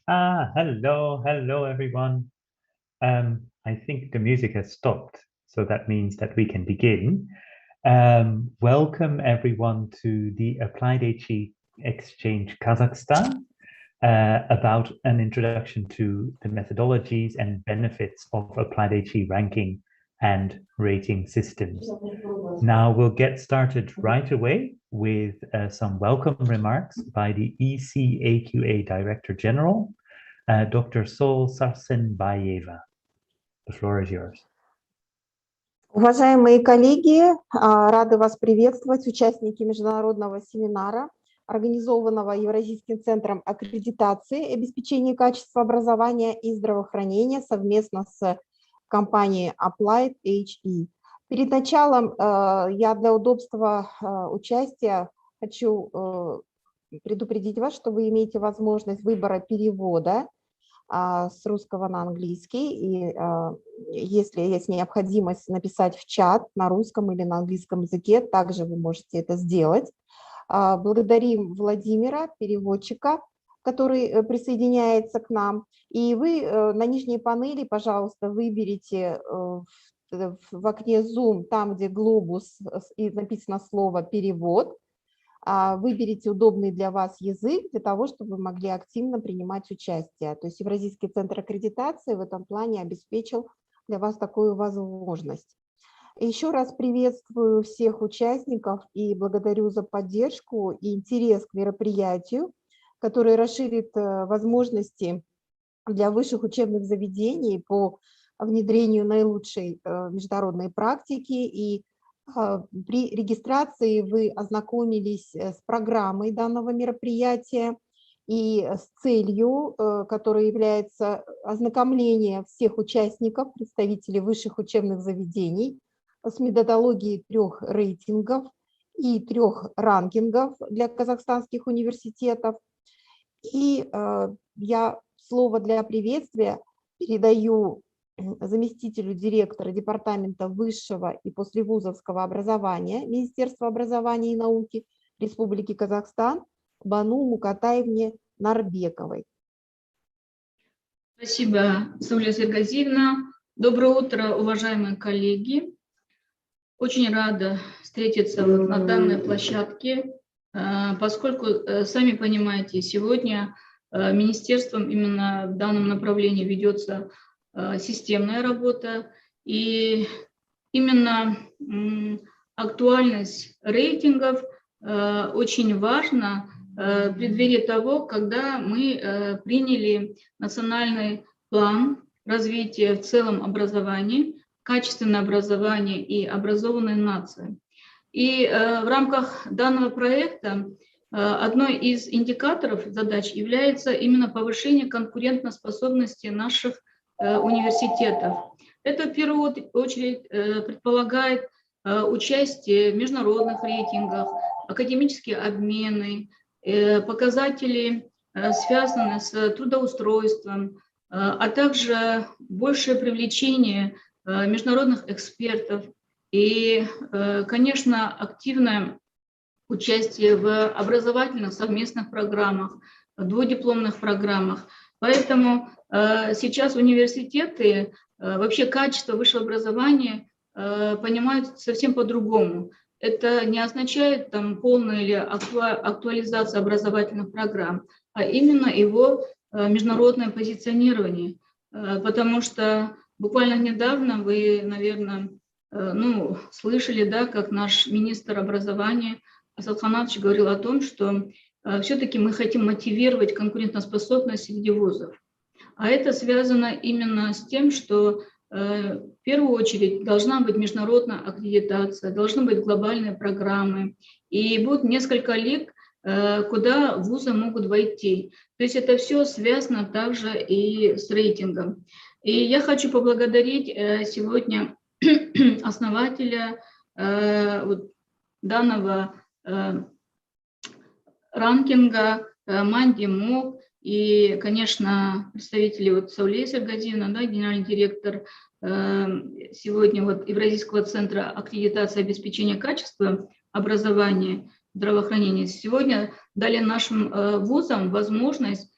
Hello everyone. I think the music has stopped, so that means that we can begin. Welcome everyone to the AppliedHE Xchange Kazakhstan about an introduction to the methodologies and benefits of AppliedHE ranking and rating systems. Now we'll get started right away with some welcome remarks by the ECAQA Director General, Dr. Sol Sarsenbayeva. The floor is yours. Уважаемые коллеги, рады вас приветствовать, участники международного семинара, организованного Евразийским центром аккредитации и обеспечения качества образования и здравоохранения совместно с компанией AppliedHE. Перед началом я для удобства участия хочу предупредить вас, что вы имеете возможность выбора перевода с русского на английский, и если есть необходимость написать в чат на русском или на английском языке, также вы можете это сделать. Благодарим Владимира, переводчика, который присоединяется к нам, и вы на нижней панели, пожалуйста, выберите в окне Zoom, там, где глобус и написано слово «перевод», выберите удобный для вас язык для того, чтобы вы могли активно принимать участие. То есть Евразийский центр аккредитации в этом плане обеспечил для вас такую возможность. Еще раз приветствую всех участников и благодарю за поддержку и интерес к мероприятию, который расширит возможности для высших учебных заведений по внедрению наилучшей международной практики. И при регистрации вы ознакомились с программой данного мероприятия и с целью, которая является ознакомление всех участников, представителей высших учебных заведений, с методологией 3 рейтингов и 3 ранкингов для казахстанских университетов. И я слово для приветствия передаю заместителю директора Департамента высшего и послевузовского образования Министерства образования и науки Республики Казахстан Бану Мукатаевне Нарбековой. Спасибо, Сауля Сергазиевна. Доброе утро, уважаемые коллеги. Очень рада встретиться на данной площадке, поскольку, сами понимаете, сегодня министерством именно в данном направлении ведется системная работа, и именно актуальность рейтингов очень важна в преддверии того, когда мы приняли национальный план развития в целом образования, качественное образование и образованная нация. И в рамках данного проекта одной из индикаторов задач является именно повышение конкурентоспособности наших университетов. Это в первую очередь предполагает участие в международных рейтингах, академические обмены, показатели, связанные с трудоустройством, а также большее привлечение международных экспертов и, конечно, активное участие в образовательных совместных программах, двудипломных программах. Поэтому сейчас университеты вообще качество высшего образования понимают совсем по-другому. Это не означает там полная или актуализация образовательных программ, а именно его международное позиционирование. Потому что буквально недавно вы, наверное, слышали, да, как наш министр образования Асад Ханаtovич говорил о том, что все-таки мы хотим мотивировать конкурентоспособность среди вузов. А это связано именно с тем, что в первую очередь должна быть международная аккредитация, должны быть глобальные программы, и будет несколько лиг, куда вузы могут войти. То есть это все связано также и с рейтингом. И я хочу поблагодарить сегодня основателя данного ранкинга Манди Мок и, конечно, представители Сауле Сергазиевна, да, генеральный директор сегодня Евразийского центра аккредитации и обеспечения качества образования, здравоохранения, сегодня дали нашим вузам возможность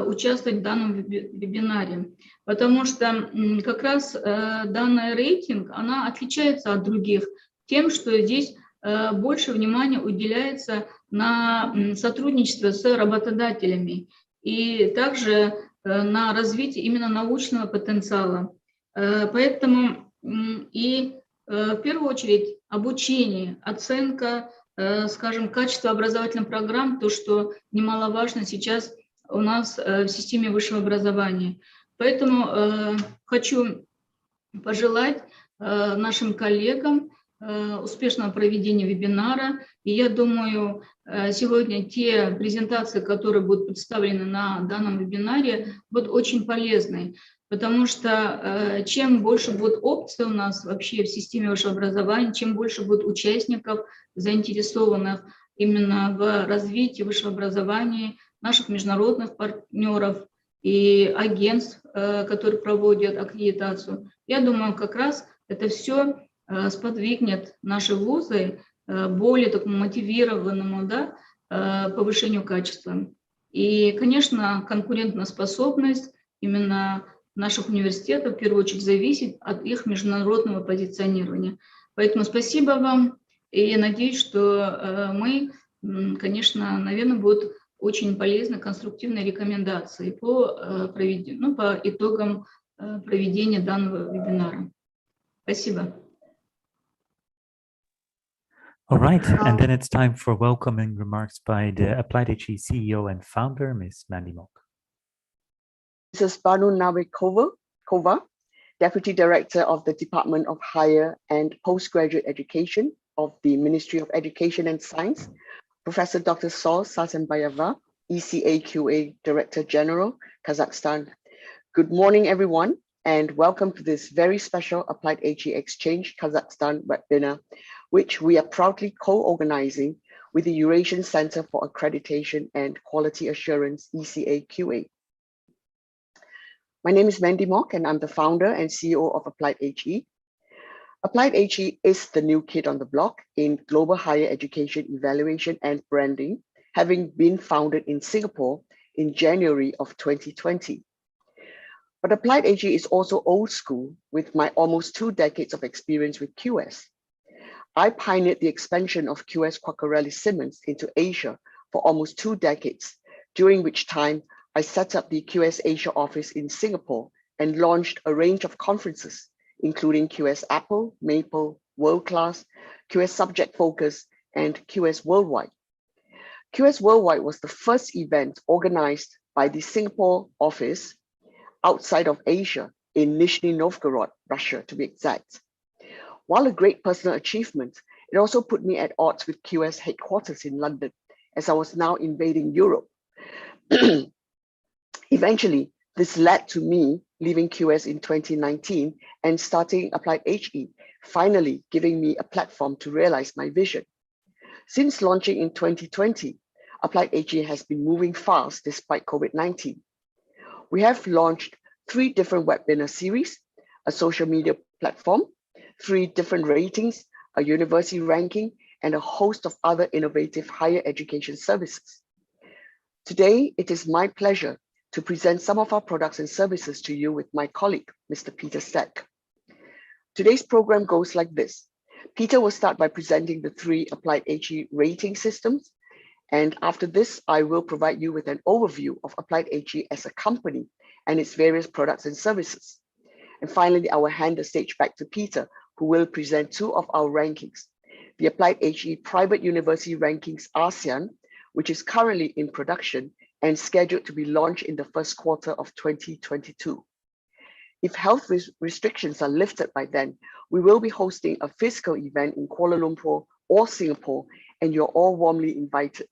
участвовать в данном вебинаре, потому что как раз данный рейтинг, она отличается от других тем, что здесь больше внимания уделяется на сотрудничество с работодателями и также на развитие именно научного потенциала. Поэтому и в первую очередь обучение, оценка, скажем, качества образовательных программ, то, что немаловажно сейчас у нас в системе высшего образования. Поэтому хочу пожелать нашим коллегам успешного проведения вебинара. И я думаю, сегодня те презентации, которые будут представлены на данном вебинаре, будут очень полезны, потому что чем больше будет опций у нас вообще в системе высшего образования, чем больше будет участников, заинтересованных именно в развитии высшего образования, наших международных партнеров и агентств, которые проводят аккредитацию, я думаю, как раз это все сподвигнет наши вузы более такому мотивированному, да, повышению качества. И, конечно, конкурентоспособность именно наших университетов в первую очередь зависит от их международного позиционирования. Поэтому спасибо вам, и я надеюсь, что мы, конечно, наверное, будут очень полезны конструктивные рекомендации по итогам проведения данного вебинара. Спасибо. All right, and then it's time for welcoming remarks by the AppliedHE CEO and founder, Ms. Mandy Mok. Mrs. Banu Navikova, Deputy Director of the Department of Higher and Postgraduate Education of the Ministry of Education and Science, Professor Dr. Sol Sasanbayeva, ECAQA Director General, Kazakhstan. Good morning, everyone, and welcome to this very special AppliedHE Xchange Kazakhstan webinar, which we are proudly co-organizing with the Eurasian Center for Accreditation and Quality Assurance, ECAQA. My name is Mandy Mok, and I'm the founder and CEO of AppliedHE. AppliedHE is the new kid on the block in global higher education evaluation and branding, having been founded in Singapore in January of 2020. But AppliedHE is also old school with my almost 2 decades of experience with QS. I pioneered the expansion of QS Quacquarelli-Symonds into Asia for almost 2 decades, during which time I set up the QS Asia office in Singapore and launched a range of conferences, including QS Apple, Maple, World Class, QS Subject Focus, and QS Worldwide. QS Worldwide was the first event organized by the Singapore office outside of Asia in Nizhny Novgorod, Russia, to be exact. While a great personal achievement, it also put me at odds with QS headquarters in London, as I was now invading Europe. Eventually, this led to me leaving QS in 2019 and starting AppliedHE, finally giving me a platform to realize my vision. Since launching in 2020, AppliedHE has been moving fast despite COVID-19. We have launched 3 different webinar series, a social media platform, 3 different ratings, a university ranking, and a host of other innovative higher education services. Today, it is my pleasure to present some of our products and services to you with my colleague, Mr. Peter Stack. Today's program goes like this. Peter will start by presenting the 3 AppliedHE rating systems. And after this, I will provide you with an overview of AppliedHE as a company and its various products and services. And finally, I will hand the stage back to Peter, who will present 2 of our rankings. The AppliedHE Private University Rankings ASEAN, which is currently in production and scheduled to be launched in the first quarter of 2022. If health restrictions are lifted by then, we will be hosting a physical event in Kuala Lumpur or Singapore, and you're all warmly invited.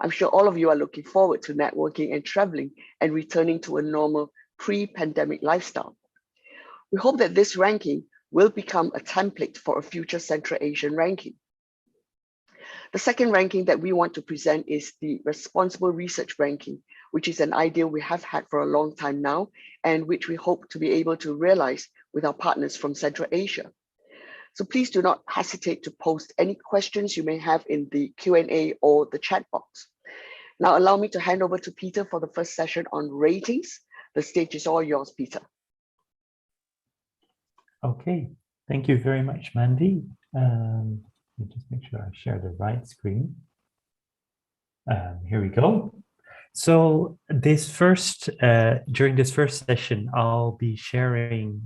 I'm sure all of you are looking forward to networking and traveling and returning to a normal pre-pandemic lifestyle. We hope that this ranking will become a template for a future Central Asian ranking. The second ranking that we want to present is the Responsible Research Ranking, which is an idea we have had for a long time now, and which we hope to be able to realize with our partners from Central Asia. So please do not hesitate to post any questions you may have in the Q&A or the chat box. Now allow me to hand over to Peter for the first session on ratings. The stage is all yours, Peter. Okay, thank you very much, Mandy. Let me just make sure I share the right screen. Here we go. So during this first session, I'll be sharing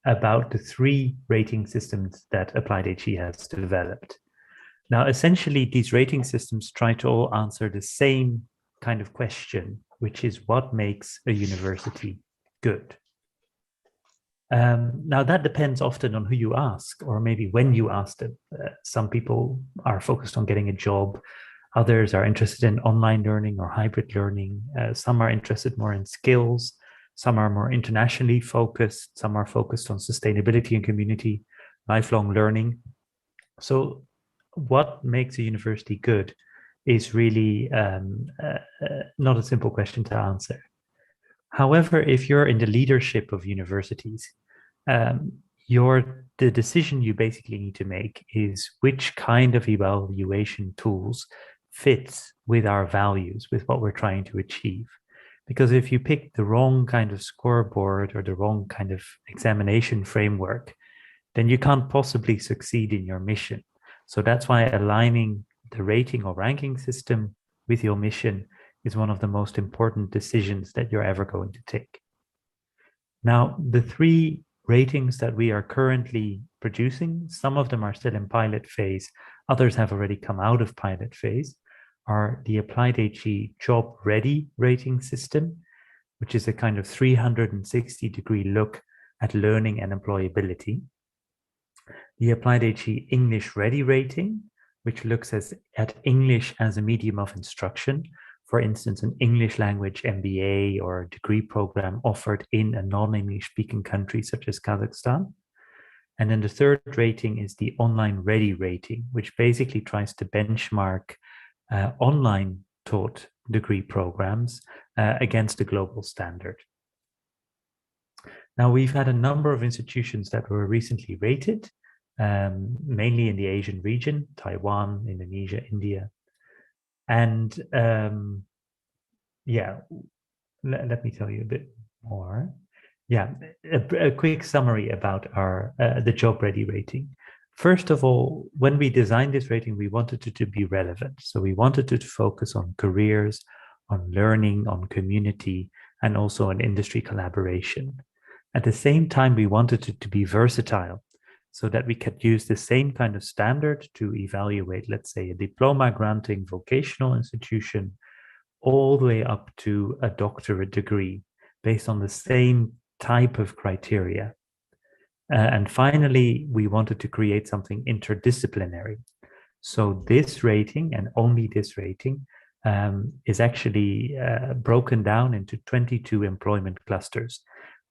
about the 3 rating systems that AppliedHE has developed. Now, essentially, these rating systems try to all answer the same kind of question, which is what makes a university good? Now, that depends often on who you ask, or maybe when you ask them. Some people are focused on getting a job. Others are interested in online learning or hybrid learning. Some are interested more in skills. Some are more internationally focused. Some are focused on sustainability and community, lifelong learning. So what makes a university good is really not a simple question to answer. However, if you're in the leadership of universities, the decision you basically need to make is which kind of evaluation tools fits with our values, with what we're trying to achieve. Because if you pick the wrong kind of scoreboard or the wrong kind of examination framework, then you can't possibly succeed in your mission. So that's why aligning the rating or ranking system with your mission is one of the most important decisions that you're ever going to take. Now, the 3 ratings that we are currently producing, some of them are still in pilot phase, others have already come out of pilot phase, are the AppliedHE Job Ready rating system, which is a kind of 360-degree look at learning and employability. The AppliedHE English Ready rating, which looks at English as a medium of instruction, for instance, an English language MBA or degree program offered in a non-English speaking country such as Kazakhstan. And then the 3rd rating is the Online Ready rating, which basically tries to benchmark online taught degree programs against the global standard. Now, we've had a number of institutions that were recently rated, mainly in the Asian region, Taiwan, Indonesia, India. And let me tell you a bit more. A quick summary about our the Job Ready rating. First of all, when we designed this rating, we wanted it to be relevant. So we wanted it to focus on careers, on learning, on community, and also on industry collaboration. At the same time, we wanted it to be versatile, so that we could use the same kind of standard to evaluate, let's say, a diploma granting vocational institution, all the way up to a doctorate degree, based on the same type of criteria. And finally, we wanted to create something interdisciplinary. So this rating, and only this rating, is actually broken down into 22 employment clusters,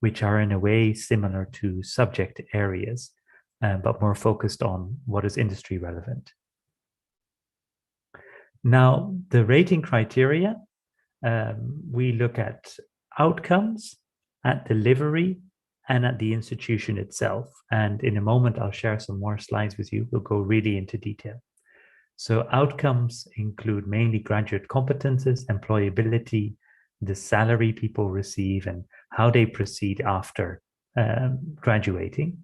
which are in a way similar to subject areas, but more focused on what is industry relevant. Now, the rating criteria, we look at outcomes, at delivery, and at the institution itself. And in a moment, I'll share some more slides with you. We'll go really into detail. So outcomes include mainly graduate competences, employability, the salary people receive, and how they proceed after graduating.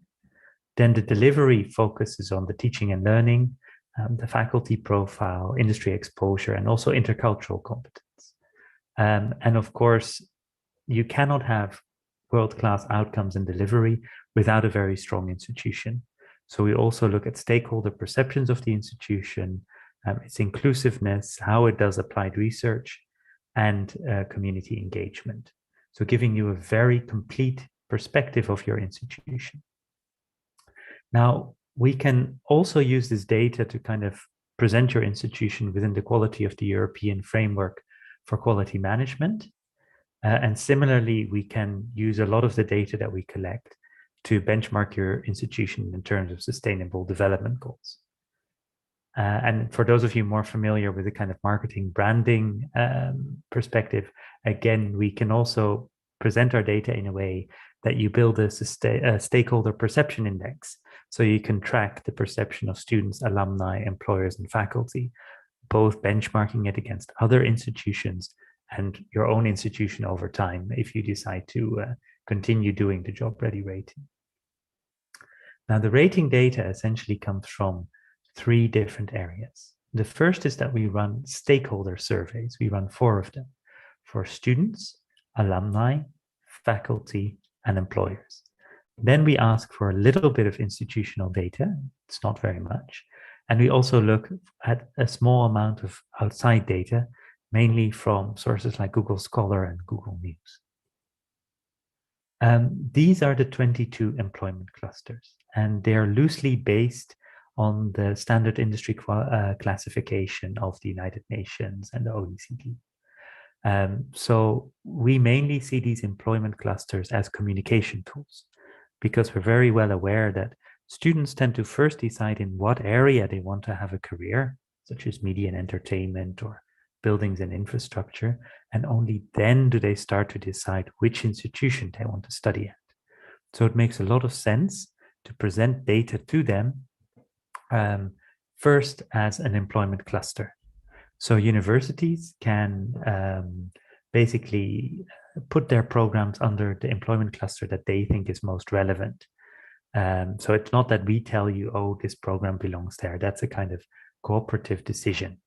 Then the delivery focuses on the teaching and learning, the faculty profile, industry exposure, and also intercultural competence. And of course, you cannot have world-class outcomes and delivery without a very strong institution. So we also look at stakeholder perceptions of the institution, its inclusiveness, how it does applied research, and community engagement. So giving you a very complete perspective of your institution. Now, we can also use this data to kind of present your institution within the quality of the European framework for quality management. And similarly, we can use a lot of the data that we collect to benchmark your institution in terms of sustainable development goals. And for those of you more familiar with the kind of marketing branding perspective, again, we can also present our data in a way that you build a stakeholder perception index. So you can track the perception of students, alumni, employers, and faculty both benchmarking it against other institutions and your own institution over time if you decide to continue doing the job ready rating. Now, the rating data essentially comes from 3 different areas. The first is that we run stakeholder surveys. We run 4 of them for students, alumni, faculty, and employers. Then we ask for a little bit of institutional data. It's not very much. And we also look at a small amount of outside data, mainly from sources like Google Scholar and Google News. These are the 22 employment clusters, and they're loosely based on the standard industry classification of the United Nations and the OECD. So we mainly see these employment clusters as communication tools, because we're very well aware that students tend to first decide in what area they want to have a career, such as media and entertainment or buildings and infrastructure, and only then do they start to decide which institution they want to study at. So it makes a lot of sense to present data to them first as an employment cluster. So universities can basically put their programs under the employment cluster that they think is most relevant. So it's not that we tell you, oh, this program belongs there. That's a kind of cooperative decision.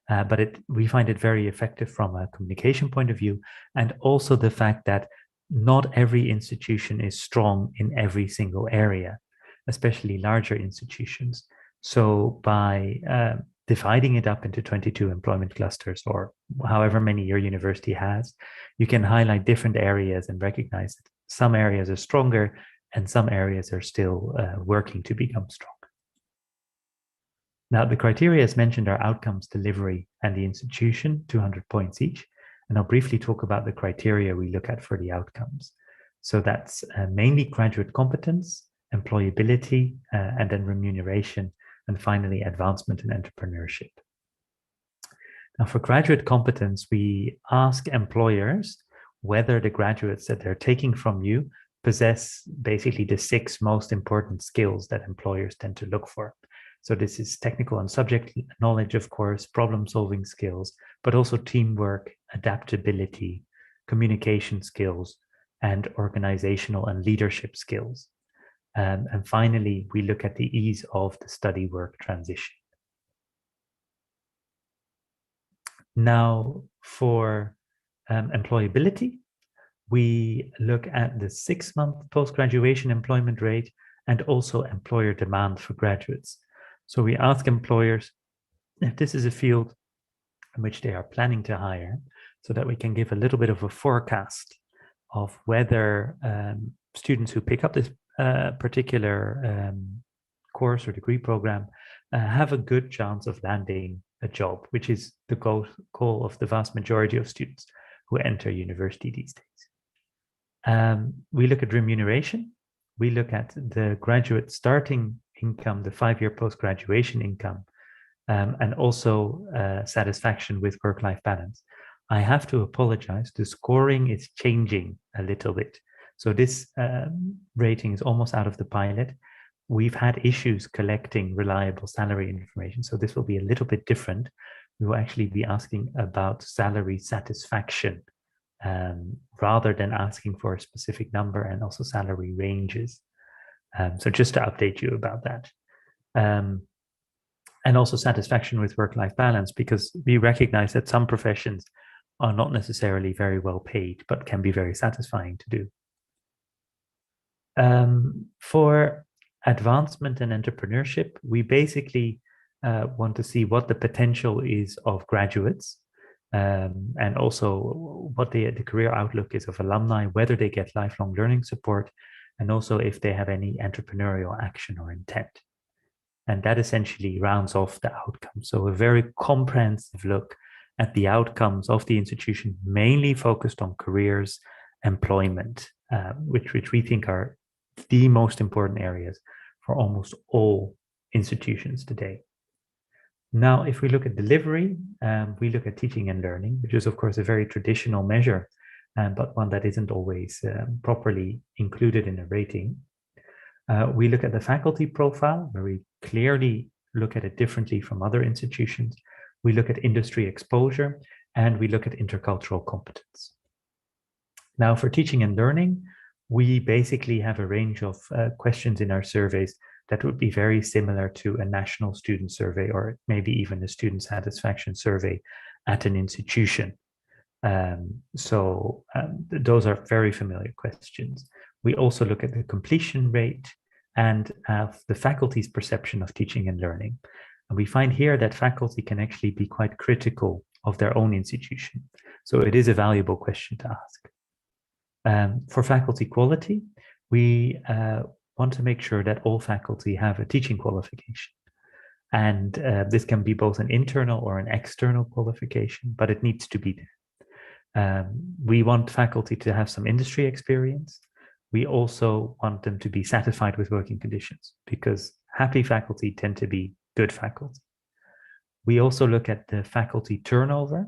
But we find it very effective from a communication point of view, and also the fact that not every institution is strong in every single area, especially larger institutions. So by dividing it up into 22 employment clusters, or however many your university has, you can highlight different areas and recognize that some areas are stronger and some areas are still working to become strong. Now, the criteria as mentioned are outcomes, delivery, and the institution, 200 points each. And I'll briefly talk about the criteria we look at for the outcomes. So that's mainly graduate competence, employability, and then remuneration, and finally advancement and entrepreneurship. Now, for graduate competence, we ask employers whether the graduates that they're taking from you possess basically the 6 most important skills that employers tend to look for. So this is technical and subject knowledge, of course, problem-solving skills, but also teamwork, adaptability, communication skills, and organizational and leadership skills. And finally, we look at the ease of the study-work transition. Now, for employability, we look at the 6-month post-graduation employment rate and also employer demand for graduates. So we ask employers if this is a field in which they are planning to hire, so that we can give a little bit of a forecast of whether students who pick up this particular course or degree program have a good chance of landing a job, which is the goal of the vast majority of students who enter university these days. We look at remuneration. We look at the graduate starting income, the 5-year post-graduation income, and also satisfaction with work-life balance. I have to apologize, the scoring is changing a little bit. So this rating is almost out of the pilot. We've had issues collecting reliable salary information, so this will be a little bit different. We will actually be asking about salary satisfaction rather than asking for a specific number, and also salary ranges. So just to update you about that. And also satisfaction with work-life balance, because we recognize that some professions are not necessarily very well paid, but can be very satisfying to do. For advancement and entrepreneurship, we basically want to see what the potential is of graduates, and also what the career outlook is of alumni, whether they get lifelong learning support, and also if they have any entrepreneurial action or intent. And that essentially rounds off the outcome. So a very comprehensive look at the outcomes of the institution, mainly focused on careers, employment, which we think are the most important areas for almost all institutions today. Now, if we look at delivery, we look at teaching and learning, which is, of course, a very traditional measure, but one that isn't always properly included in a rating. We look at the faculty profile, where we clearly look at it differently from other institutions. we look at industry exposure, and we look at intercultural competence. Now, for teaching and learning, we basically have a range of questions in our surveys that would be very similar to a national student survey, or maybe even a student satisfaction survey at an institution. Those are very familiar questions. We also look at the completion rate and the faculty's perception of teaching and learning. And we find here that faculty can actually be quite critical of their own institution. So it is a valuable question to ask. For faculty quality, we want to make sure that all faculty have a teaching qualification. And this can be both an internal or an external qualification, but it needs to be there. We want faculty to have some industry experience. We also want them to be satisfied with working conditions, because happy faculty tend to be good faculty. We also look at the faculty turnover.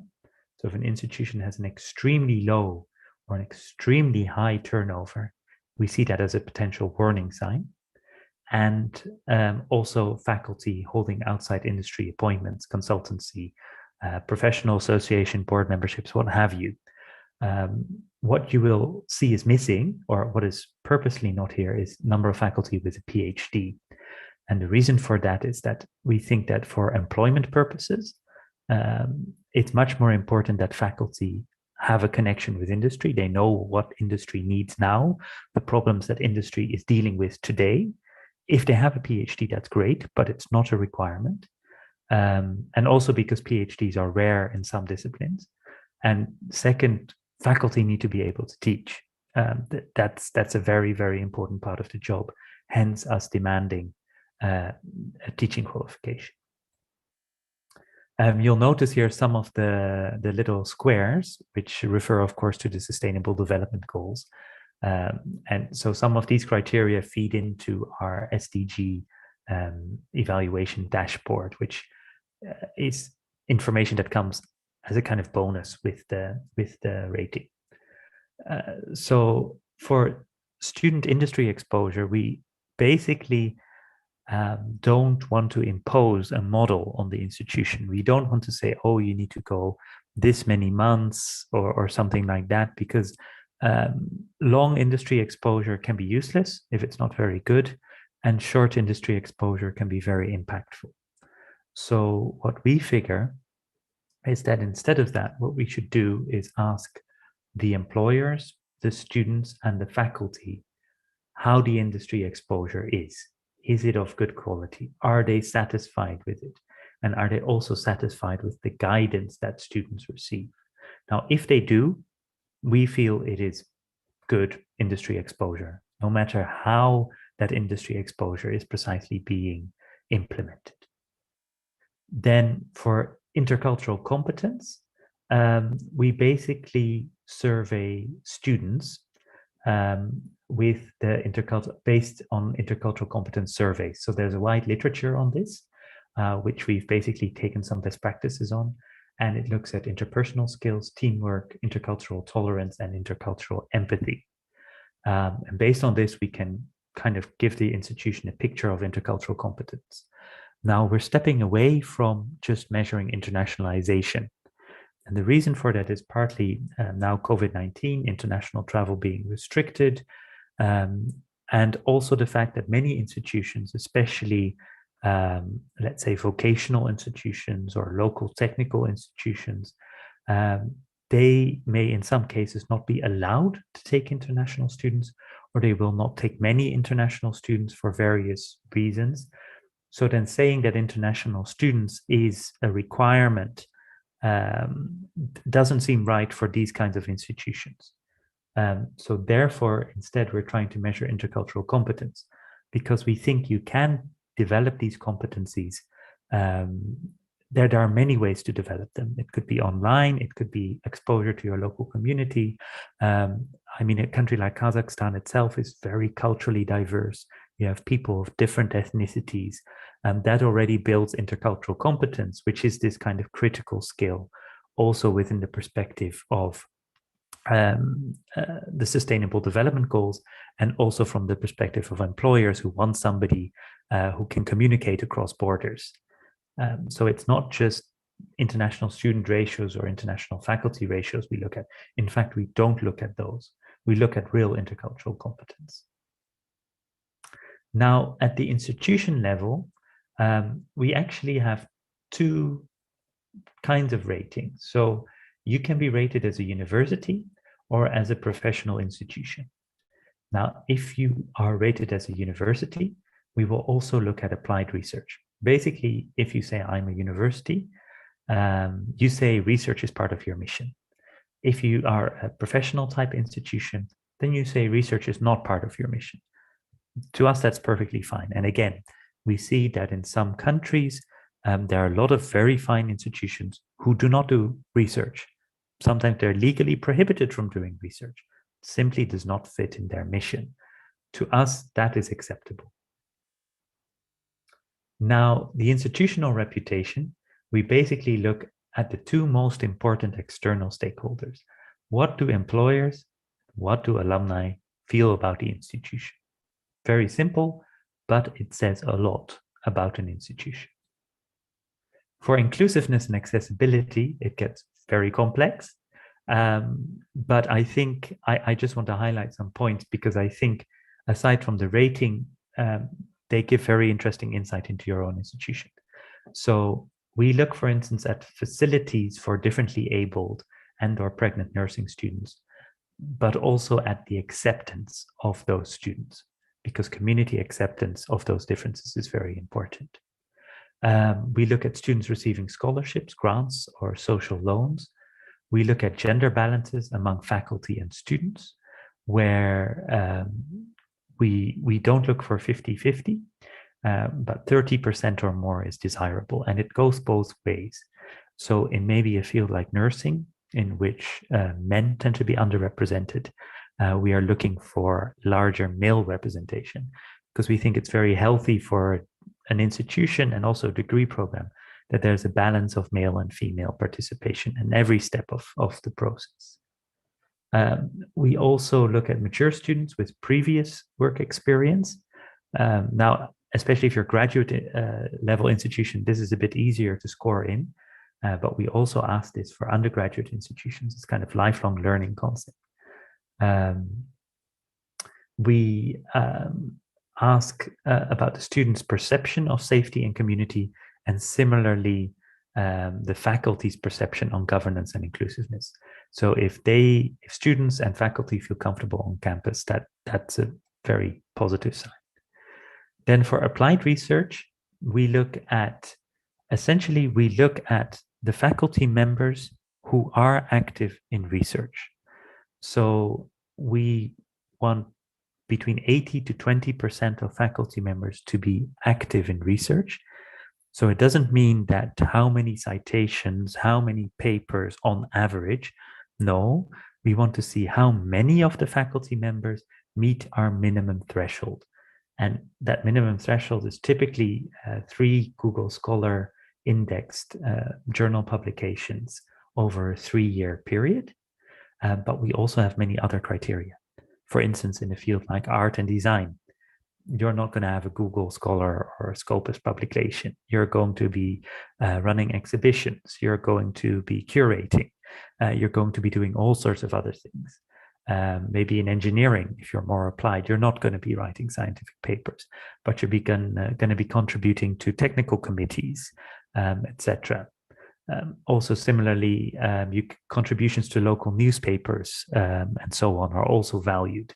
So if an institution has an extremely low or an extremely high turnover, we see that as a potential warning sign. And also faculty holding outside industry appointments, consultancy, professional association, board memberships, what have you. What you will see is missing, or what is purposely not here, is number of faculty with a PhD. And the reason for that is that we think that for employment purposes, it's much more important that faculty have a connection with industry. They know what industry needs now, the problems that industry is dealing with today. If they have a PhD, that's great, but it's not a requirement. And also because PhDs are rare in some disciplines. And second, faculty need to be able to teach. That's a very, very important part of the job, hence us demanding a teaching qualification. You'll notice here some of the little squares, which refer, of course, to the Sustainable Development Goals. And so some of these criteria feed into our SDG evaluation dashboard, which is information that comes as a kind of bonus with the rating. So for student industry exposure, we basically don't want to impose a model on the institution. We don't want to say, oh, you need to go this many months or something like that, because long industry exposure can be useless if it's not very good, and short industry exposure can be very impactful. So what we figure is that instead of that, what we should do is ask the employers, the students, and the faculty how the industry exposure is. Is it of good quality? Are they satisfied with it? And are they also satisfied with the guidance that students receive? Now, if they do, we feel it is good industry exposure, no matter how that industry exposure is precisely being implemented. Then for intercultural competence, we basically survey students with the based on intercultural competence surveys. So there's a wide literature on this, which we've basically taken some best practices on, and it looks at interpersonal skills, teamwork, intercultural tolerance, and intercultural empathy. And based on this, we can kind of give the institution a picture of intercultural competence. Now we're stepping away from just measuring internationalization. And the reason for that is partly now COVID-19, international travel being restricted, and also the fact that many institutions, especially let's say vocational institutions or local technical institutions, they may in some cases not be allowed to take international students, or they will not take many international students for various reasons. So then saying that international students is a requirement doesn't seem right for these kinds of institutions. So therefore, instead, we're trying to measure intercultural competence, because we think you can develop these competencies. There are many ways to develop them. It could be online, it could be exposure to your local community. I mean, a country like Kazakhstan itself is very culturally diverse. You have people of different ethnicities, and that already builds intercultural competence, which is this kind of critical skill, also within the perspective of the Sustainable Development Goals, and also from the perspective of employers who want somebody who can communicate across borders. So it's not just international student ratios or international faculty ratios we look at. In fact, we don't look at those. We look at real intercultural competence. Now, at the institution level, we actually have two kinds of ratings. So you can be rated as a university or as a professional institution. Now, if you are rated as a university, we will also look at applied research. Basically, if you say I'm a university, you say research is part of your mission. If you are a professional type institution, then you say research is not part of your mission. To us, that's perfectly fine. And again, we see that in some countries, there are a lot of very fine institutions who do not do research. Sometimes they're legally prohibited from doing research. It simply does not fit in their mission. To us, that is acceptable. Now, the institutional reputation, we basically look at the two most important external stakeholders. What do employers, what do alumni feel about the institution? Very simple, but it says a lot about an institution. For inclusiveness and accessibility, it gets very complex. But I think I just want to highlight some points because I think aside from the rating, they give very interesting insight into your own institution. So we look, for instance, at facilities for differently abled and or pregnant nursing students, but also at the acceptance of those students, because community acceptance of those differences is very important. We look at students receiving scholarships, grants, or social loans. We look at gender balances among faculty and students, where we don't look for 50-50, but 30% or more is desirable, and it goes both ways. So in maybe a field like nursing, in which men tend to be underrepresented, we are looking for larger male representation, because we think it's very healthy for an institution and also a degree program that there's a balance of male and female participation in every step of the process. We also look at mature students with previous work experience. Now, especially if you're a graduate level institution, this is a bit easier to score in, but we also ask this for undergraduate institutions. It's kind of lifelong learning concept. We ask about the students' perception of safety and community, and similarly, the faculty's perception on governance and inclusiveness. So if students and faculty feel comfortable on campus, that's a very positive sign. Then for applied research, we look at the faculty members who are active in research. So we want between 80 to 20% of faculty members to be active in research. So it doesn't mean that how many citations, how many papers on average. No, we want to see how many of the faculty members meet our minimum threshold. And that minimum threshold is typically 3 Google Scholar indexed journal publications over a 3-year period. But we also have many other criteria. For instance, in a field like art and design, you're not going to have a Google Scholar or a Scopus publication. You're going to be running exhibitions. You're going to be curating. You're going to be doing all sorts of other things. Maybe in engineering, if you're more applied, you're not going to be writing scientific papers, but you're going to be contributing to technical committees, etc. Also, similarly, contributions to local newspapers and so on are also valued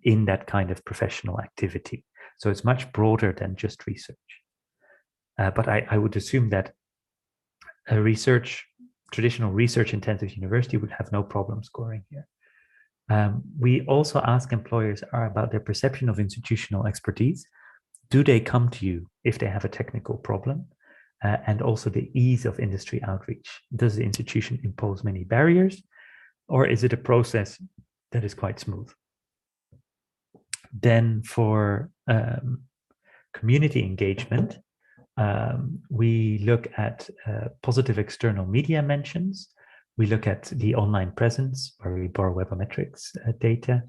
in that kind of professional activity. So it's much broader than just research. But I would assume that a traditional research-intensive university would have no problem scoring here. We also ask employers about their perception of institutional expertise. Do they come to you if they have a technical problem? And also the ease of industry outreach. Does the institution impose many barriers, or is it a process that is quite smooth? Then for community engagement, we look at positive external media mentions. We look at the online presence, where we borrow webometrics data.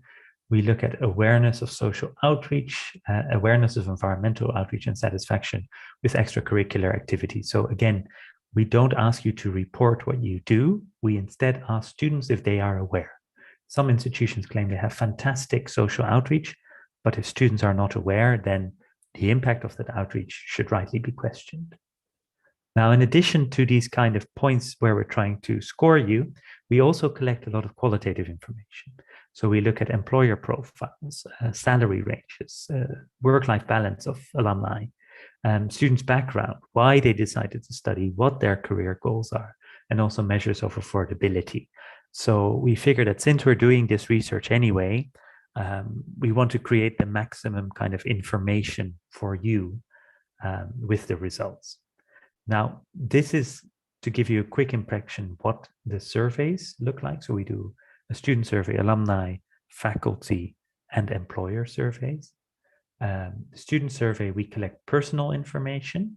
We look at awareness of social outreach, awareness of environmental outreach, and satisfaction with extracurricular activities. So again, we don't ask you to report what you do. We instead ask students if they are aware. Some institutions claim they have fantastic social outreach, but if students are not aware, then the impact of that outreach should rightly be questioned. Now, in addition to these kind of points where we're trying to score you, we also collect a lot of qualitative information. So we look at employer profiles, salary ranges, work-life balance of alumni, students' background, why they decided to study, what their career goals are, and also measures of affordability. So we figured that since we're doing this research anyway, we want to create the maximum kind of information for you with the results. Now, this is to give you a quick impression what the surveys look like. So we do a student survey, alumni, faculty, and employer surveys. The student survey, we collect personal information.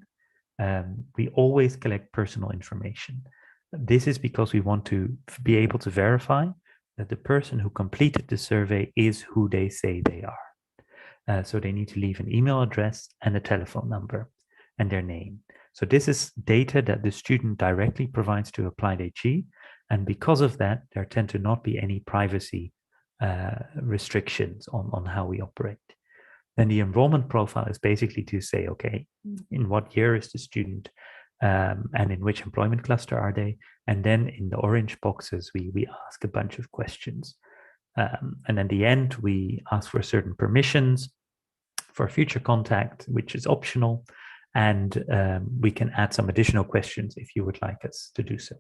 We always collect personal information. This is because we want to be able to verify that the person who completed the survey is who they say they are. So they need to leave an email address and a telephone number and their name. So this is data that the student directly provides to AppliedHE. And because of that, there tend to not be any privacy restrictions on how we operate. Then the enrollment profile is basically to say, okay, in what year is the student and in which employment cluster are they? And then in the orange boxes, we ask a bunch of questions. And at the end, we ask for certain permissions for future contact, which is optional. And we can add some additional questions if you would like us to do so.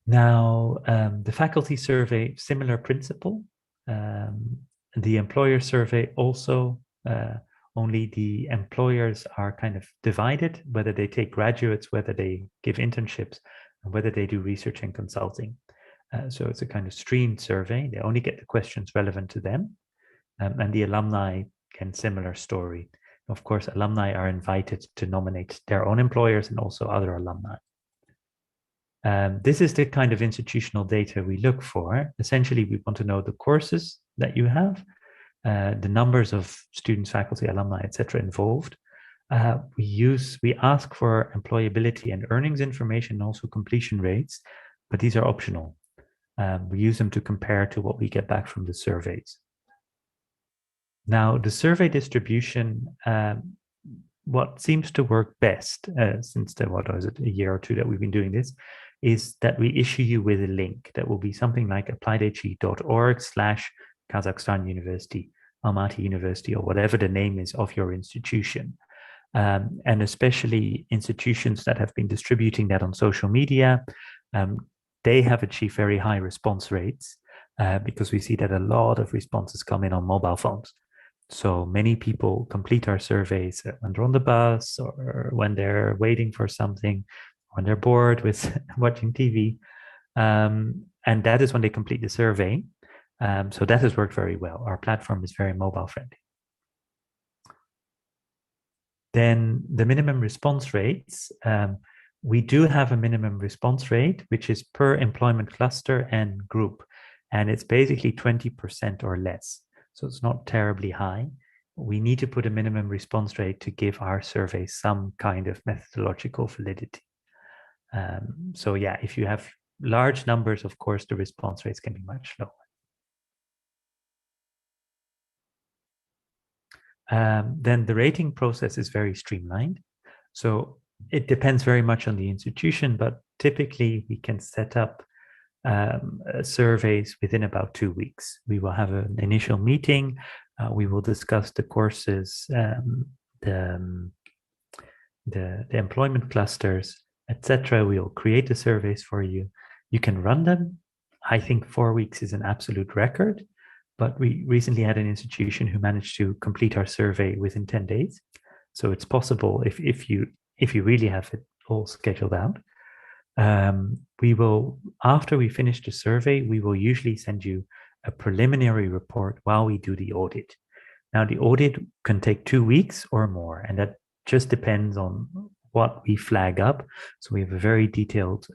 Now, the faculty survey, similar principle. The employer survey also, only the employers are kind of divided, whether they take graduates, whether they give internships, and whether they do research and consulting. So it's a kind of streamed survey. They only get the questions relevant to them. And the alumni, again, similar story. Of course, alumni are invited to nominate their own employers and also other alumni. This is the kind of institutional data we look for. Essentially, we want to know the courses that you have, the numbers of students, faculty, alumni, etc. involved. We ask for employability and earnings information, and also completion rates, but these are optional. We use them to compare to what we get back from the surveys. Now, the survey distribution, what seems to work best since a year or two that we've been doing this, is that we issue you with a link that will be something like appliedhe.org/Kazakhstan University, Almaty University, or whatever the name is of your institution. And especially institutions that have been distributing that on social media, they have achieved very high response rates because we see that a lot of responses come in on mobile phones. So many people complete our surveys when they're on the bus or when they're waiting for something, when they're bored with watching TV. And that is when they complete the survey. So that has worked very well. Our platform is very mobile friendly. Then the minimum response rates. We do have a minimum response rate, which is per employment cluster and group. And it's basically 20% or less. So it's not terribly high. We need to put a minimum response rate to give our survey some kind of methodological validity. So yeah, if you have large numbers, of course, the response rates can be much lower. Then the rating process is very streamlined. So it depends very much on the institution, but typically we can set up surveys within about 2 weeks. We will have an initial meeting. We will discuss the courses, the employment clusters, etc. We will create the surveys for you. You can run them. I think 4 weeks is an absolute record, but we recently had an institution who managed to complete our survey within 10 days. So it's possible if you really have it all scheduled out. We will, after we finish the survey, we will usually send you a preliminary report while we do the audit. Now, the audit can take 2 weeks or more, and that just depends on what we flag up. So we have a very detailed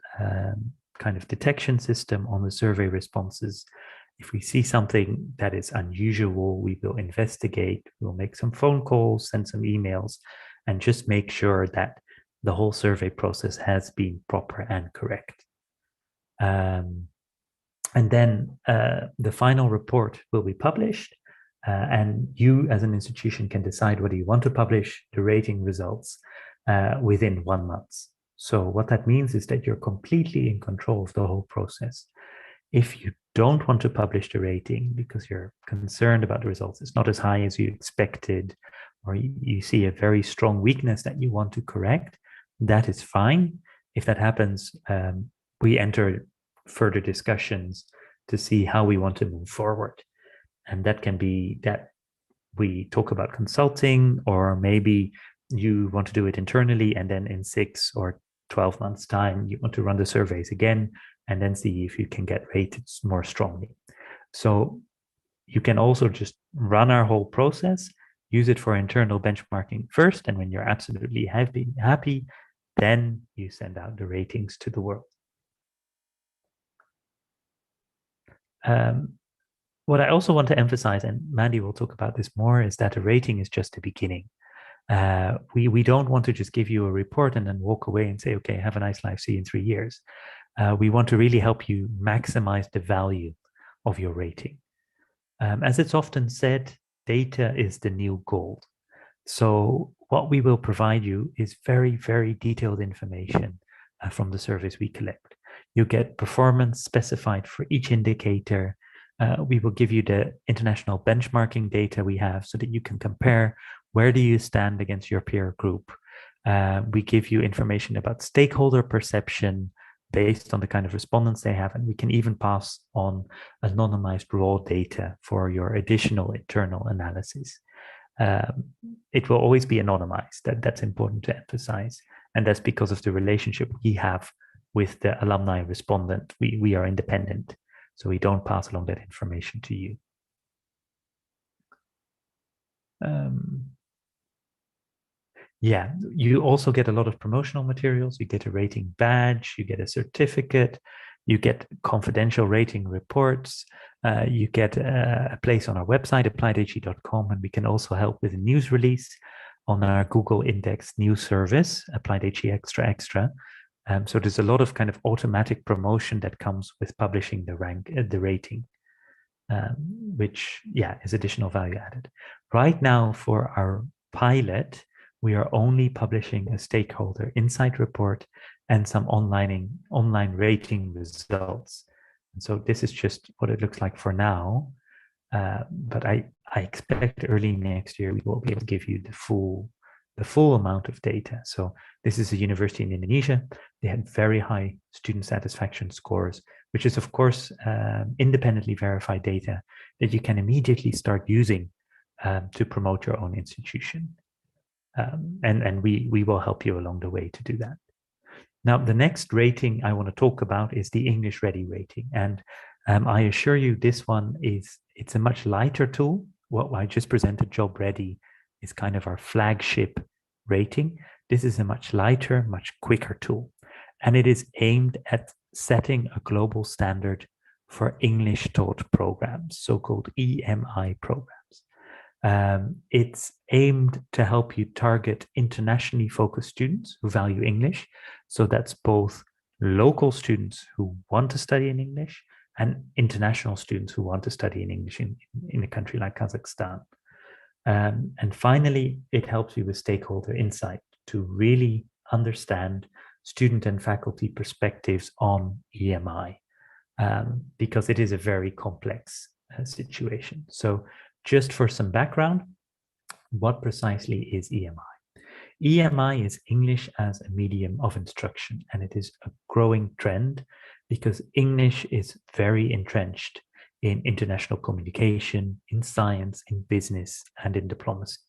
kind of detection system on the survey responses. If we see something that is unusual, we will investigate, we'll make some phone calls, send some emails, and just make sure that the whole survey process has been proper and correct. And then the final report will be published, and you as an institution can decide whether you want to publish the rating results within 1 month. So what that means is that you're completely in control of the whole process. If you don't want to publish the rating because you're concerned about the results, it's not as high as you expected, or you see a very strong weakness that you want to correct, that is fine. If that happens, we enter further discussions to see how we want to move forward. And that can be that we talk about consulting, or maybe you want to do it internally, and then in 6 or 12 months' time, you want to run the surveys again and then see if you can get rated more strongly. So you can also just run our whole process, use it for internal benchmarking first, and when you're absolutely happy, then you send out the ratings to the world. What I also want to emphasize, and Mandy will talk about this more, is that a rating is just the beginning. We don't want to just give you a report and then walk away and say, okay, have a nice life, see you in 3 years. We want to really help you maximize the value of your rating. As it's often said, data is the new gold. So what we will provide you is very, very detailed information from the surveys we collect. You get performance specified for each indicator. We will give you the international benchmarking data we have so that you can compare where do you stand against your peer group. We give you information about stakeholder perception based on the kind of respondents they have, and we can even pass on anonymized raw data for your additional internal analysis. It will always be anonymized. That's important to emphasize, and that's because of the relationship we have with the alumni respondent. We are independent, so we don't pass along that information to you. Yeah, you also get a lot of promotional materials. You get a rating badge, you get a certificate, you get confidential rating reports, you get a place on our website, AppliedHE.com, and we can also help with a news release on our Google Index news service, AppliedHE Extra Extra. So there's a lot of kind of automatic promotion that comes with publishing the rating, which, yeah, is additional value added. Right now for our pilot, we are only publishing a stakeholder insight report and some online rating results. And so this is just what it looks like for now. But I expect early next year we will be able to give you the full amount of data. So this is a university in Indonesia. They had very high student satisfaction scores, which is of course independently verified data that you can immediately start using to promote your own institution. And we will help you along the way to do that. Now, the next rating I want to talk about is the English Ready rating. And I assure you this one it's a much lighter tool. What I just presented, Job Ready, is kind of our flagship rating. This is a much lighter, much quicker tool. And it is aimed at setting a global standard for English taught programs, so-called EMI programs. It's aimed to help you target internationally focused students who value English. So that's both local students who want to study in English and international students who want to study in English in a country like Kazakhstan. And finally, it helps you with stakeholder insight to really understand student and faculty perspectives on EMI, because it is a very complex situation. So just for some background, what precisely is EMI? EMI is English as a medium of instruction, and it is a growing trend because English is very entrenched in international communication, in science, in business, and in diplomacy.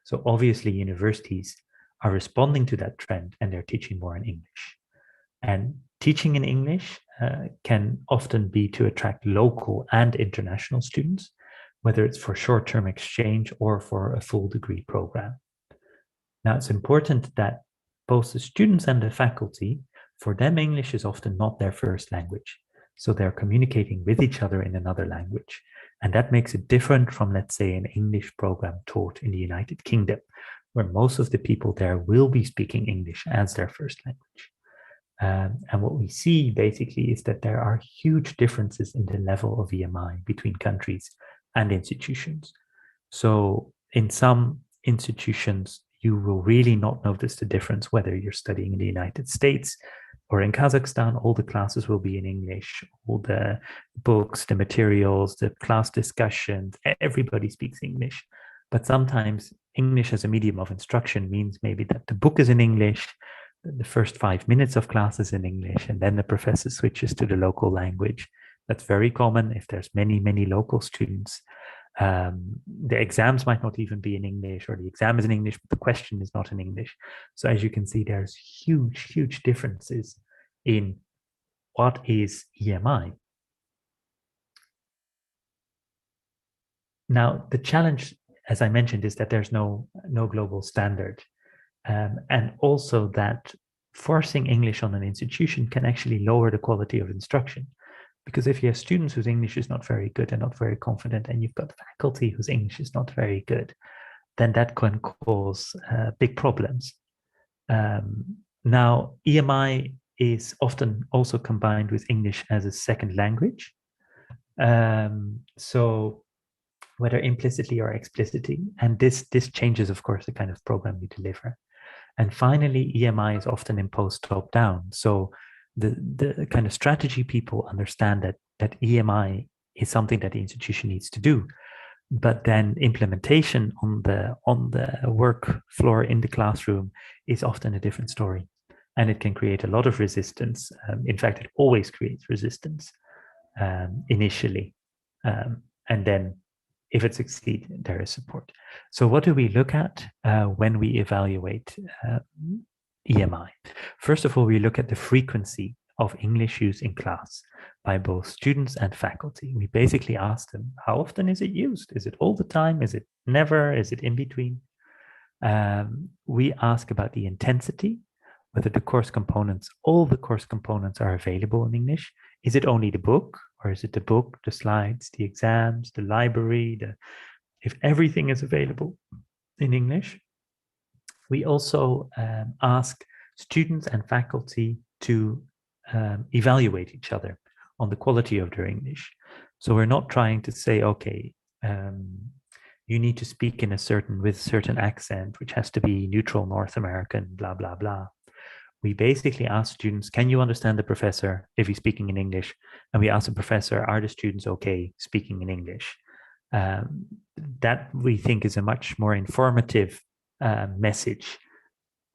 So obviously universities are responding to that trend and they're teaching more in English. And teaching in English can often be to attract local and international students, whether it's for short-term exchange or for a full degree program. Now, it's important that both the students and the faculty, for them, English is often not their first language. So they're communicating with each other in another language. And that makes it different from, let's say, an English program taught in the United Kingdom, where most of the people there will be speaking English as their first language. And what we see basically is that there are huge differences in the level of EMI between countries and institutions. So in some institutions, you will really not notice the difference whether you're studying in the United States or in Kazakhstan. All the classes will be in English, all the books, the materials, the class discussions, everybody speaks English. But sometimes English as a medium of instruction means maybe that the book is in English, the first 5 minutes of class is in English, and then the professor switches to the local language. That's very common if there's many, many local students. The exams might not even be in English, or the exam is in English, but the question is not in English. So as you can see, there's huge, huge differences in what is EMI. Now, the challenge, as I mentioned, is that there's no global standard. And also that forcing English on an institution can actually lower the quality of instruction. Because if you have students whose English is not very good and not very confident, and you've got faculty whose English is not very good, then that can cause big problems. Now, EMI is often also combined with English as a second language. So whether implicitly or explicitly, and this changes, of course, the kind of program you deliver. And finally, EMI is often imposed top-down. So the kind of strategy people understand that EMI is something that the institution needs to do, but then implementation on the work floor in the classroom is often a different story, and it can create a lot of resistance. In fact, it always creates resistance initially, and then if it succeeds, there is support. So what do we look at when we evaluate EMI? First of all, we look at the frequency of English use in class by both students and faculty. We basically ask them, how often is it used? Is it all the time? Is it never? Is it in between? We ask about the intensity, whether the course components, all the course components are available in English. Is it only the book, or is it the book, the slides, the exams, the library, if everything is available in English? We also ask students and faculty to evaluate each other on the quality of their English. So we're not trying to say, okay, you need to speak in with a certain accent, which has to be neutral North American, blah, blah, blah. We basically ask students, can you understand the professor if he's speaking in English? And we ask the professor, are the students okay speaking in English? That we think is a much more informative message,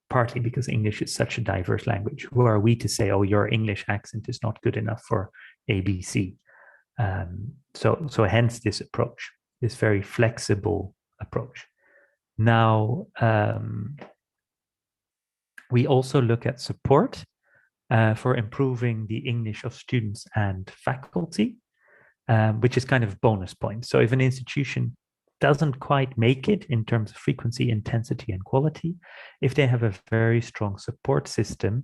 partly because English is such a diverse language. Who are we to say, oh, your English accent is not good enough for ABC? So hence this approach, this very flexible approach. Now, we also look at support for improving the English of students and faculty, which is kind of bonus points. So if an institution doesn't quite make it in terms of frequency, intensity, and quality, if they have a very strong support system,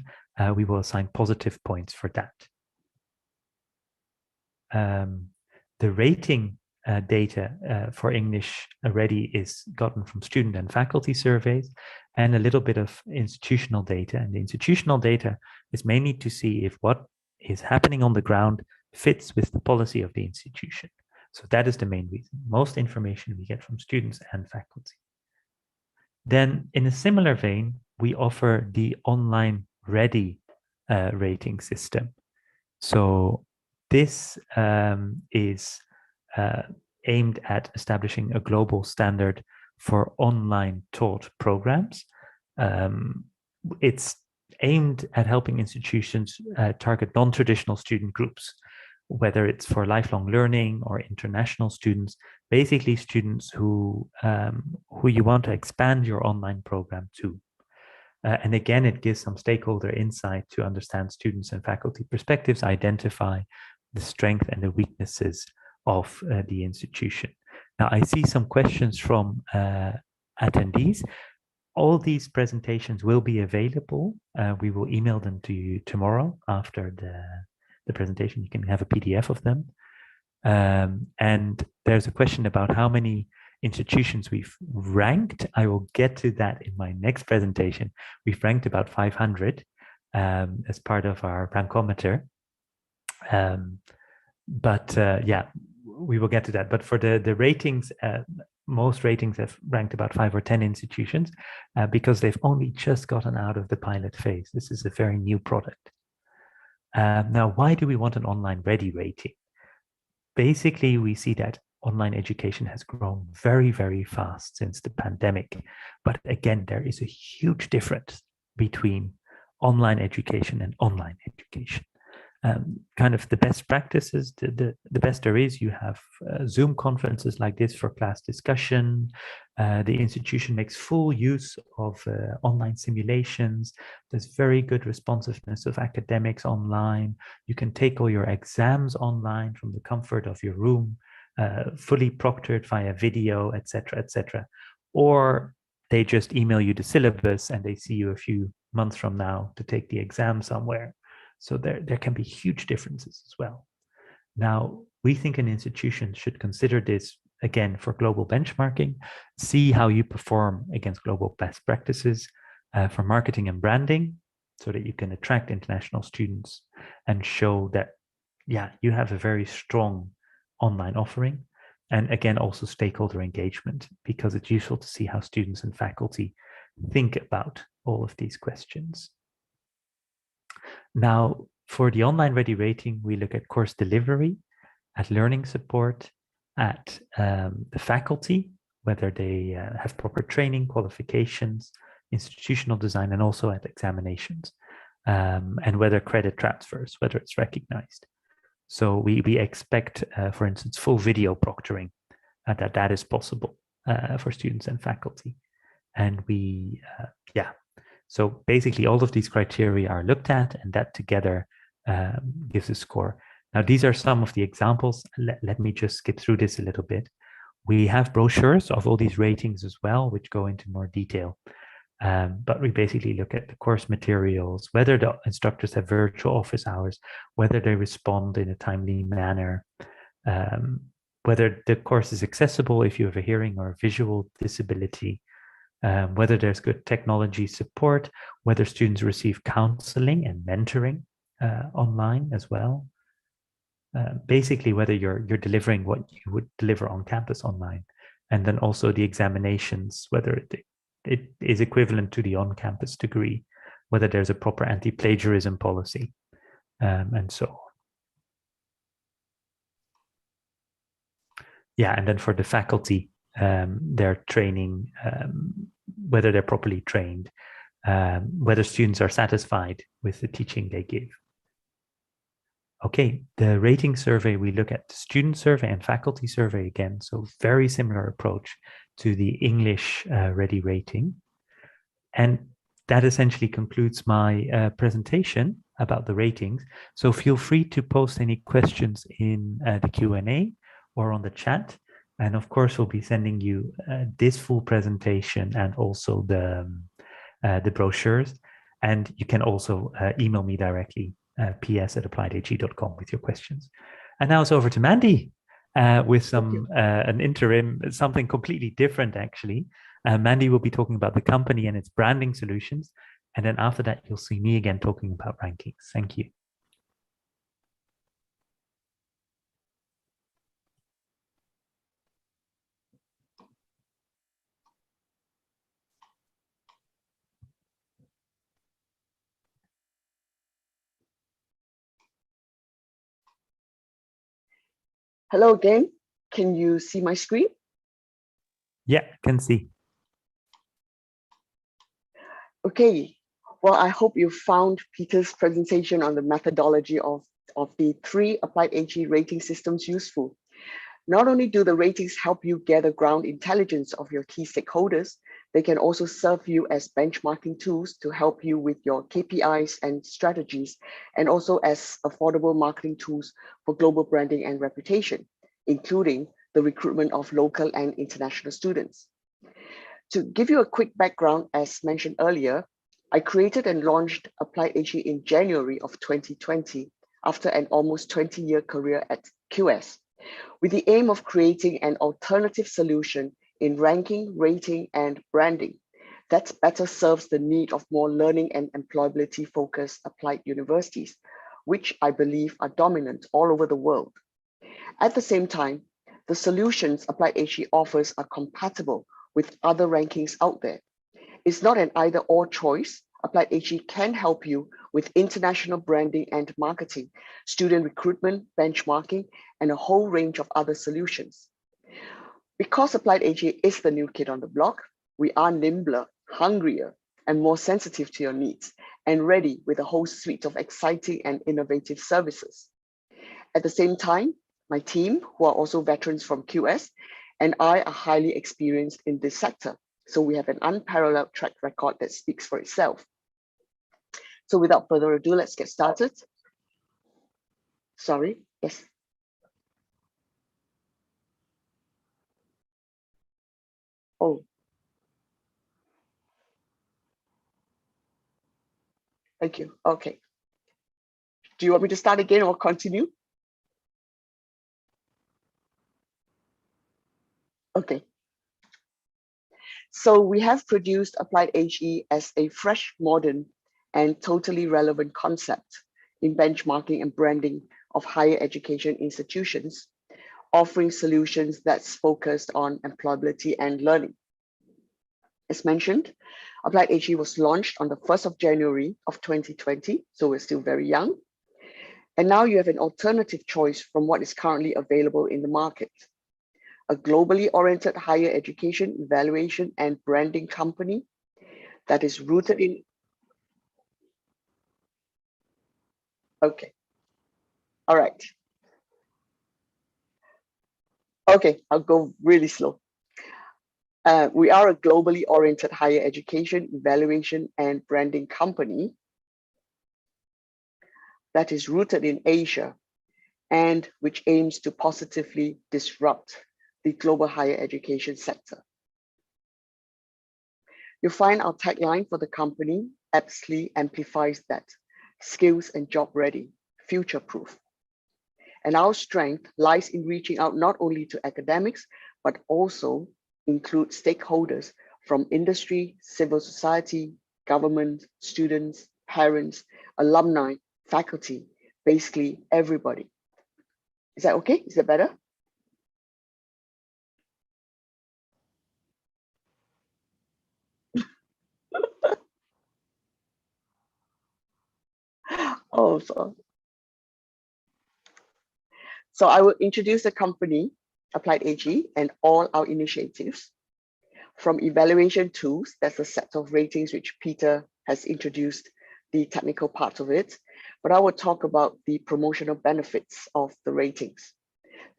we will assign positive points for that. The rating data for English already is gotten from student and faculty surveys, and a little bit of institutional data. And the institutional data is mainly to see if what is happening on the ground fits with the policy of the institution. So that is the main reason. Most information we get from students and faculty. Then in a similar vein, we offer the online ready rating system. So this is aimed at establishing a global standard for online taught programs. It's aimed at helping institutions target non-traditional student groups, whether it's for lifelong learning or international students, basically students who you want to expand your online program to. And again, it gives some stakeholder insight to understand students and faculty perspectives, identify the strength and the weaknesses of the institution. Now, I see some questions from attendees. All these presentations will be available. We will email them to you tomorrow after the presentation. You can have a PDF of them. And there's a question about how many institutions we've ranked. I will get to that in my next presentation. We've ranked about 500 as part of our rankometer. Yeah, we will get to that. But for the ratings, most ratings have ranked about 5 or 10 institutions because they've only just gotten out of the pilot phase. This is a very new product. Now, why do we want an online ready rating? Basically, we see that online education has grown very, very fast since the pandemic. But again, there is a huge difference between online education and online education. Kind of the best practices, the best there is, you have Zoom conferences like this for class discussion. The institution makes full use of online simulations. There's very good responsiveness of academics online. You can take all your exams online from the comfort of your room, fully proctored via video, etc., etc. Or they just email you the syllabus and they see you a few months from now to take the exam somewhere. So there can be huge differences as well. Now, we think an institution should consider this, again, for global benchmarking, see how you perform against global best practices for marketing and branding, so that you can attract international students and show that, yeah, you have a very strong online offering. And again, also stakeholder engagement, because it's useful to see how students and faculty think about all of these questions. Now, for the online ready rating, we look at course delivery, at learning support, at the faculty, whether they have proper training, qualifications, institutional design, and also at examinations, and whether credit transfers, whether it's recognized. So we expect, for instance, full video proctoring, that is possible for students and faculty. And we, so basically all of these criteria are looked at, and that together gives a score. Now, these are some of the examples. Let me just skip through this a little bit. We have brochures of all these ratings as well, which go into more detail. But we basically look at the course materials, whether the instructors have virtual office hours, whether they respond in a timely manner, whether the course is accessible if you have a hearing or a visual disability, whether there's good technology support, whether students receive counseling and mentoring online as well. Basically, whether you're delivering what you would deliver on campus online, and then also the examinations, whether it is equivalent to the on-campus degree, whether there's a proper anti-plagiarism policy, and so on. Yeah, and then for the faculty, their training, whether they're properly trained, whether students are satisfied with the teaching they give. Okay, the rating survey, we look at the student survey and faculty survey again, so very similar approach to the English ready rating. And that essentially concludes my presentation about the ratings. So feel free to post any questions in the Q&A or on the chat. And of course, we'll be sending you this full presentation and also the brochures. And you can also email me directly, ps@appliedhe.com with your questions. And now it's over to Mandy with some an interim, something completely different actually. Mandy will be talking about the company and its branding solutions. And then after that, you'll see me again talking about rankings. Thank you. Hello again. Can you see my screen? Yeah, can see. Okay. Well, I hope you found Peter's presentation on the methodology of the 3 AppliedHE rating systems useful. Not only do the ratings help you gather ground intelligence of your key stakeholders, they can also serve you as benchmarking tools to help you with your KPIs and strategies, and also as affordable marketing tools for global branding and reputation, including the recruitment of local and international students. To give you a quick background, as mentioned earlier, I created and launched AppliedHE in January of 2020 after an almost 20-year career at QS, with the aim of creating an alternative solution in ranking, rating, and branding that better serves the need of more learning and employability-focused applied universities, which I believe are dominant all over the world. At the same time, the solutions AppliedHE offers are compatible with other rankings out there. It's not an either-or choice. AppliedHE can help you with international branding and marketing, student recruitment, benchmarking, and a whole range of other solutions. Because AppliedHE is the new kid on the block, we are nimbler, hungrier, and more sensitive to your needs, and ready with a whole suite of exciting and innovative services. At the same time, my team, who are also veterans from QS, and I are highly experienced in this sector. So we have an unparalleled track record that speaks for itself. So without further ado, let's get started. Sorry, yes. Oh. Thank you. Okay. Do you want me to start again or continue? Okay. So we have produced AppliedHE as a fresh, modern, and totally relevant concept in benchmarking and branding of higher education institutions, offering solutions that's focused on employability and learning. As mentioned, AppliedHE was launched on the 1st of January of 2020, so we're still very young. And now you have an alternative choice from what is currently available in the market. A globally oriented higher education evaluation and branding company that is rooted in... Okay. All right. Okay, I'll go really slow. We are a globally oriented higher education evaluation and branding company that is rooted in Asia and which aims to positively disrupt the global higher education sector. You'll find our tagline for the company aptly amplifies that: skills and job ready, future proof. And our strength lies in reaching out not only to academics, but also include stakeholders from industry, civil society, government, students, parents, alumni, faculty, basically everybody. Is that okay? Is that better? Oh, so I will introduce the company, AppliedHE, and all our initiatives. From evaluation tools, that's a set of ratings which Peter has introduced the technical part of it, but I will talk about the promotional benefits of the ratings,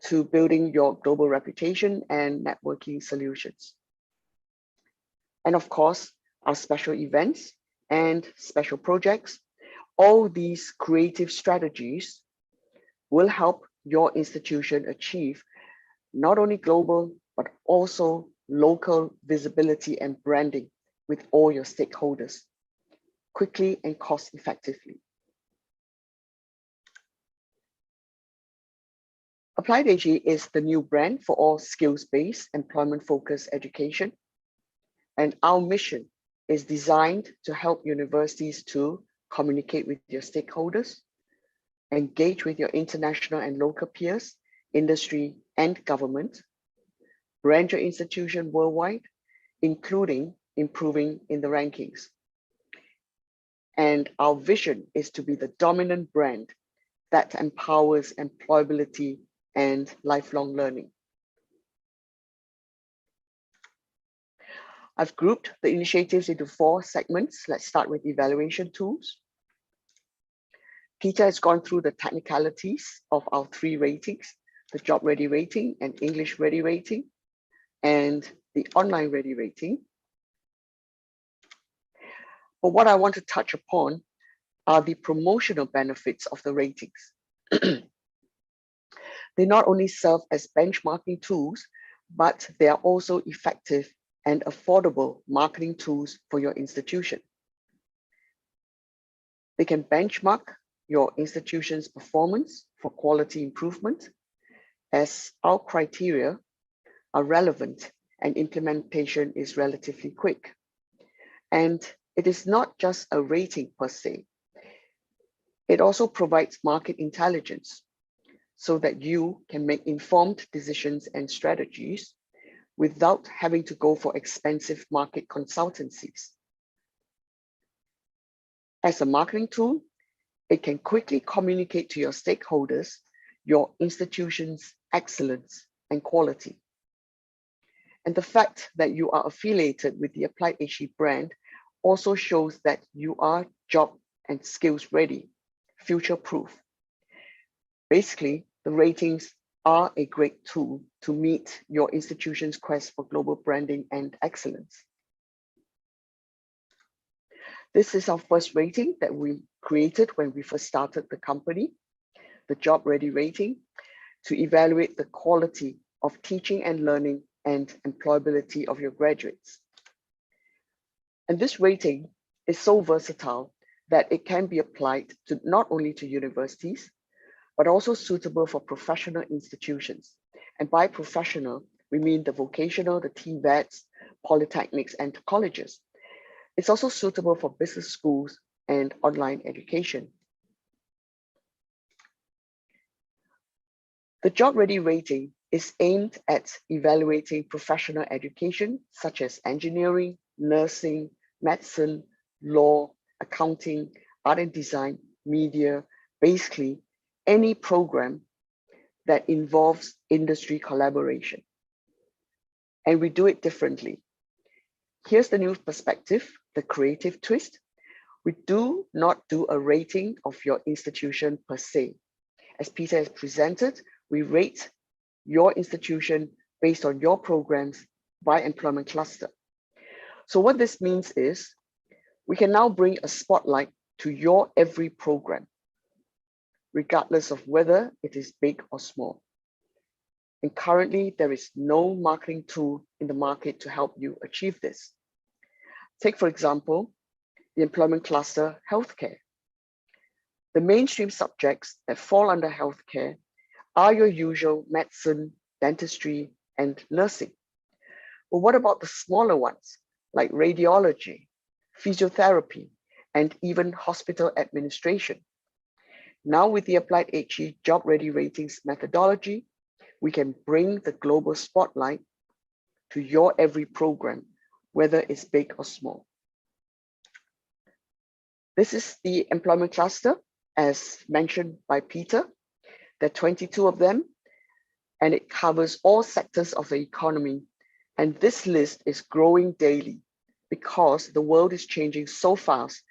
to building your global reputation and networking solutions. And of course, our special events and special projects. All these creative strategies will help your institution achieve not only global, but also local visibility and branding with all your stakeholders, quickly and cost effectively. AppliedHE is the new brand for all skills-based, employment-focused education. And our mission is designed to help universities to communicate with your stakeholders, engage with your international and local peers, industry and government, brand your institution worldwide, including improving in the rankings. And our vision is to be the dominant brand that empowers employability and lifelong learning. I've grouped the initiatives into 4 segments. Let's start with evaluation tools. Peter has gone through the technicalities of our 3 ratings, the job ready rating and English ready rating, and the online ready rating. But what I want to touch upon are the promotional benefits of the ratings. They not only serve as benchmarking tools, but they are also effective and affordable marketing tools for your institution. They can benchmark your institution's performance for quality improvement, as our criteria are relevant and implementation is relatively quick. And it is not just a rating per se. It also provides market intelligence so that you can make informed decisions and strategies without having to go for expensive market consultancies. As a marketing tool, it can quickly communicate to your stakeholders your institution's excellence and quality. And the fact that you are affiliated with the AppliedHE brand also shows that you are job and skills ready, future-proof. Basically, the ratings are a great tool to meet your institution's quest for global branding and excellence. This is our first rating that we created when we first started the company, the Job Ready rating, to evaluate the quality of teaching and learning and employability of your graduates. And this rating is so versatile that it can be applied to not only to universities, but also suitable for professional institutions. And by professional, we mean the vocational, the TVETs, polytechnics, and colleges. It's also suitable for business schools and online education. The Job Ready rating is aimed at evaluating professional education, such as engineering, nursing, medicine, law, accounting, art and design, media, basically any program that involves industry collaboration. And we do it differently. Here's the new perspective, the creative twist. We do not do a rating of your institution per se. As Peter has presented, we rate your institution based on your programs by employment cluster. So what this means is we can now bring a spotlight to your every program, regardless of whether it is big or small. And currently, there is no marketing tool in the market to help you achieve this. Take, for example, the employment cluster, healthcare. The mainstream subjects that fall under healthcare are your usual medicine, dentistry, and nursing. But what about the smaller ones, like radiology, physiotherapy, and even hospital administration? Now with the AppliedHE Job Ready ratings methodology, we can bring the global spotlight to your every program, whether it's big or small. This is the employment cluster, as mentioned by Peter. There are 22 of them, and it covers all sectors of the economy. And this list is growing daily because the world is changing so fast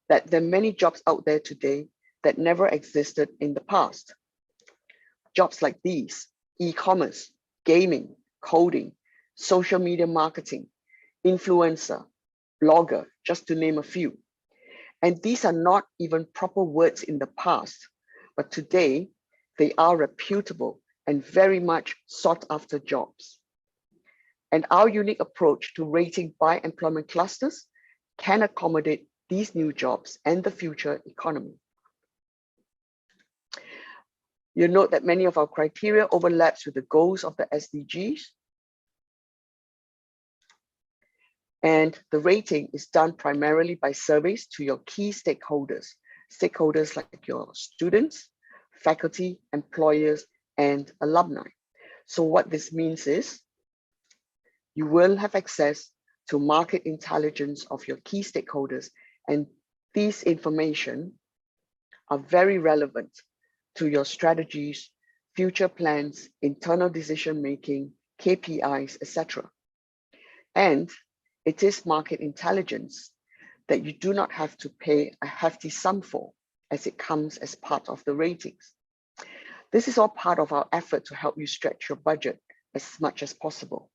that there are many jobs out there today that never existed in the past. Jobs like these: e-commerce, gaming, coding, social media marketing, influencer, blogger, just to name a few. And these are not even proper words in the past, but today they are reputable and very much sought after jobs. And our unique approach to rating by employment clusters can accommodate these new jobs and the future economy. You'll note that many of our criteria overlaps with the goals of the SDGs. And the rating is done primarily by surveys to your key stakeholders, stakeholders like your students, faculty, employers, and alumni. So what this means is you will have access to market intelligence of your key stakeholders, and these information are very relevant to your strategies, future plans, internal decision-making, KPIs, etc. And it is market intelligence that you do not have to pay a hefty sum for, as it comes as part of the ratings. This is all part of our effort to help you stretch your budget as much as possible.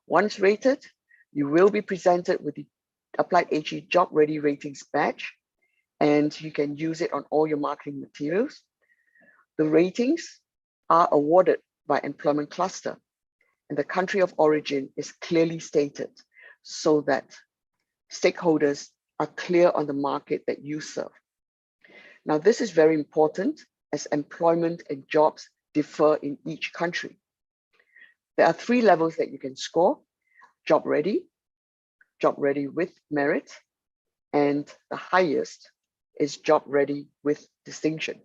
Once rated, you will be presented with the AppliedHE Job Ready Ratings badge, and you can use it on all your marketing materials. The ratings are awarded by employment cluster, and the country of origin is clearly stated so that stakeholders are clear on the market that you serve. Now, this is very important as employment and jobs differ in each country. There are 3 levels that you can score: job ready with merit, and the highest is job ready with distinction.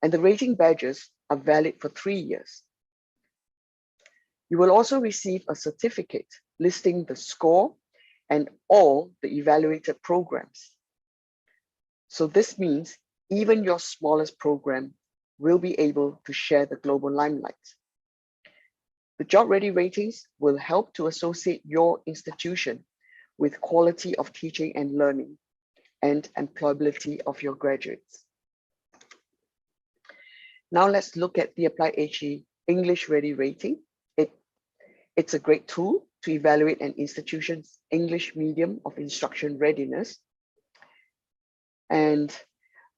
And the rating badges are valid for 3 years. You will also receive a certificate listing the score and all the evaluated programs. So this means even your smallest program will be able to share the global limelight. The job ready ratings will help to associate your institution with quality of teaching and learning and employability of your graduates. Now let's look at the AppliedHE English Ready rating. It's a great tool to evaluate an institution's English medium of instruction readiness. And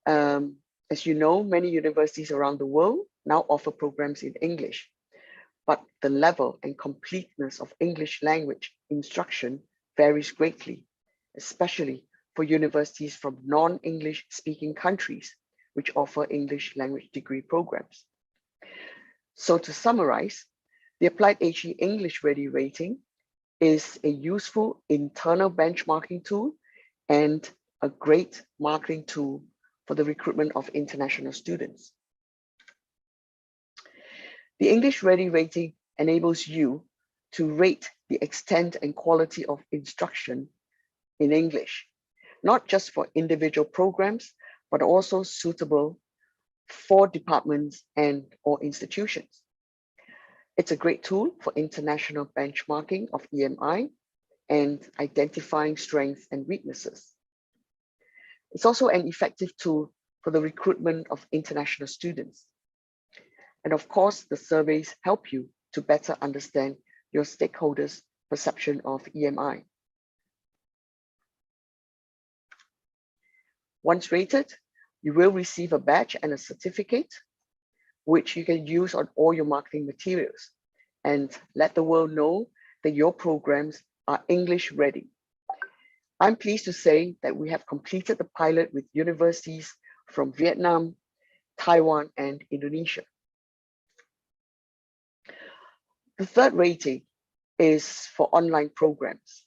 as you know, many universities around the world now offer programs in English, but the level and completeness of English language instruction varies greatly, especially for universities from non-English speaking countries, which offer English language degree programs. So to summarize, the AppliedHE English Ready rating is a useful internal benchmarking tool and a great marketing tool for the recruitment of international students. The English Ready rating enables you to rate the extent and quality of instruction in English, not just for individual programs, but also suitable for departments and/or institutions. It's a great tool for international benchmarking of EMI and identifying strengths and weaknesses. It's also an effective tool for the recruitment of international students. And of course, the surveys help you to better understand your stakeholders' perception of EMI. Once rated, you will receive a badge and a certificate, which you can use on all your marketing materials and let the world know that your programs are English ready. I'm pleased to say that we have completed the pilot with universities from Vietnam, Taiwan, and Indonesia. The third rating is for online programs.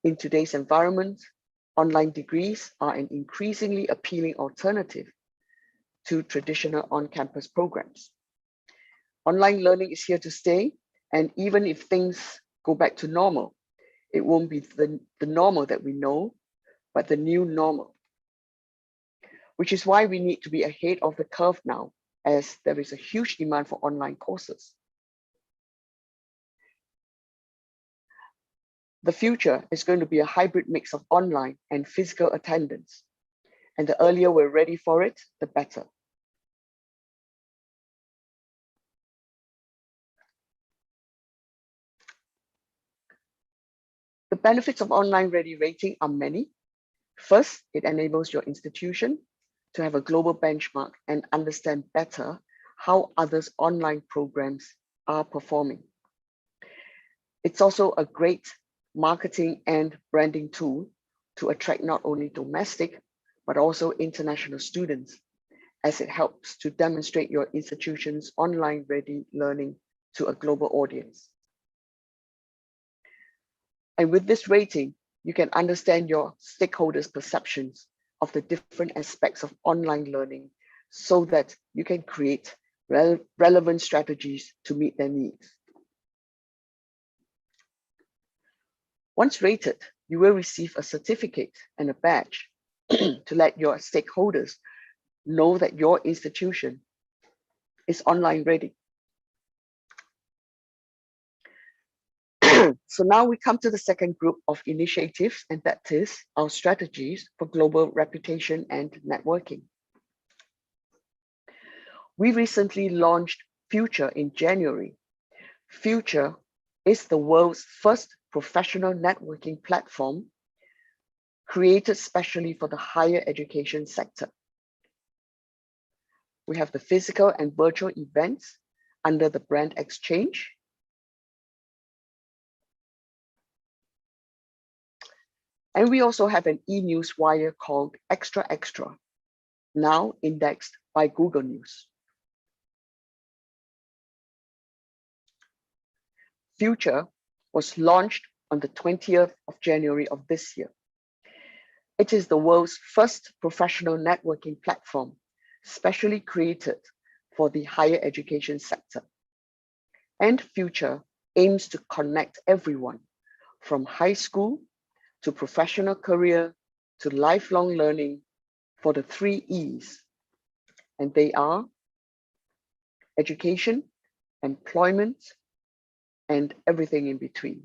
In today's environment, online degrees are an increasingly appealing alternative to traditional on-campus programs. Online learning is here to stay, and even if things go back to normal, it won't be the normal that we know, but the new normal. Which is why we need to be ahead of the curve now, as there is a huge demand for online courses. The future is going to be a hybrid mix of online and physical attendance, and the earlier we're ready for it, the better. The benefits of online ready rating are many. First, it enables your institution to have a global benchmark and understand better how others' online programs are performing. It's also a great marketing and branding tool to attract not only domestic, but also international students, as it helps to demonstrate your institution's online ready learning to a global audience. And with this rating, you can understand your stakeholders' perceptions of the different aspects of online learning so that you can create relevant strategies to meet their needs. Once rated, you will receive a certificate and a badge to let your stakeholders know that your institution is online ready. So now we come to the second group of initiatives, and that is our strategies for global reputation and networking. We recently launched Future in January. Future is the world's first professional networking platform created specially for the higher education sector. We have the physical and virtual events under the brand Xchange. And we also have an e-news wire called Extra Extra, now indexed by Google News. Future was launched on the 20th of January of this year. It is the world's first professional networking platform, specially created for the higher education sector. And Future aims to connect everyone from high school to professional career to lifelong learning for the 3 E's. And they are education, employment, and everything in between.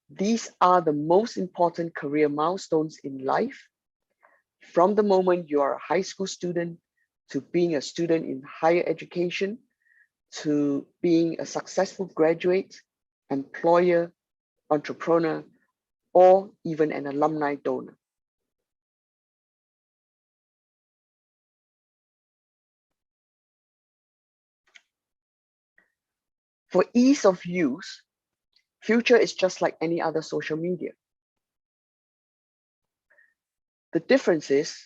These are the most important career milestones in life, from the moment you are a high school student to being a student in higher education, to being a successful graduate, employer, entrepreneur, or even an alumni donor. For ease of use, Future is just like any other social media. The difference is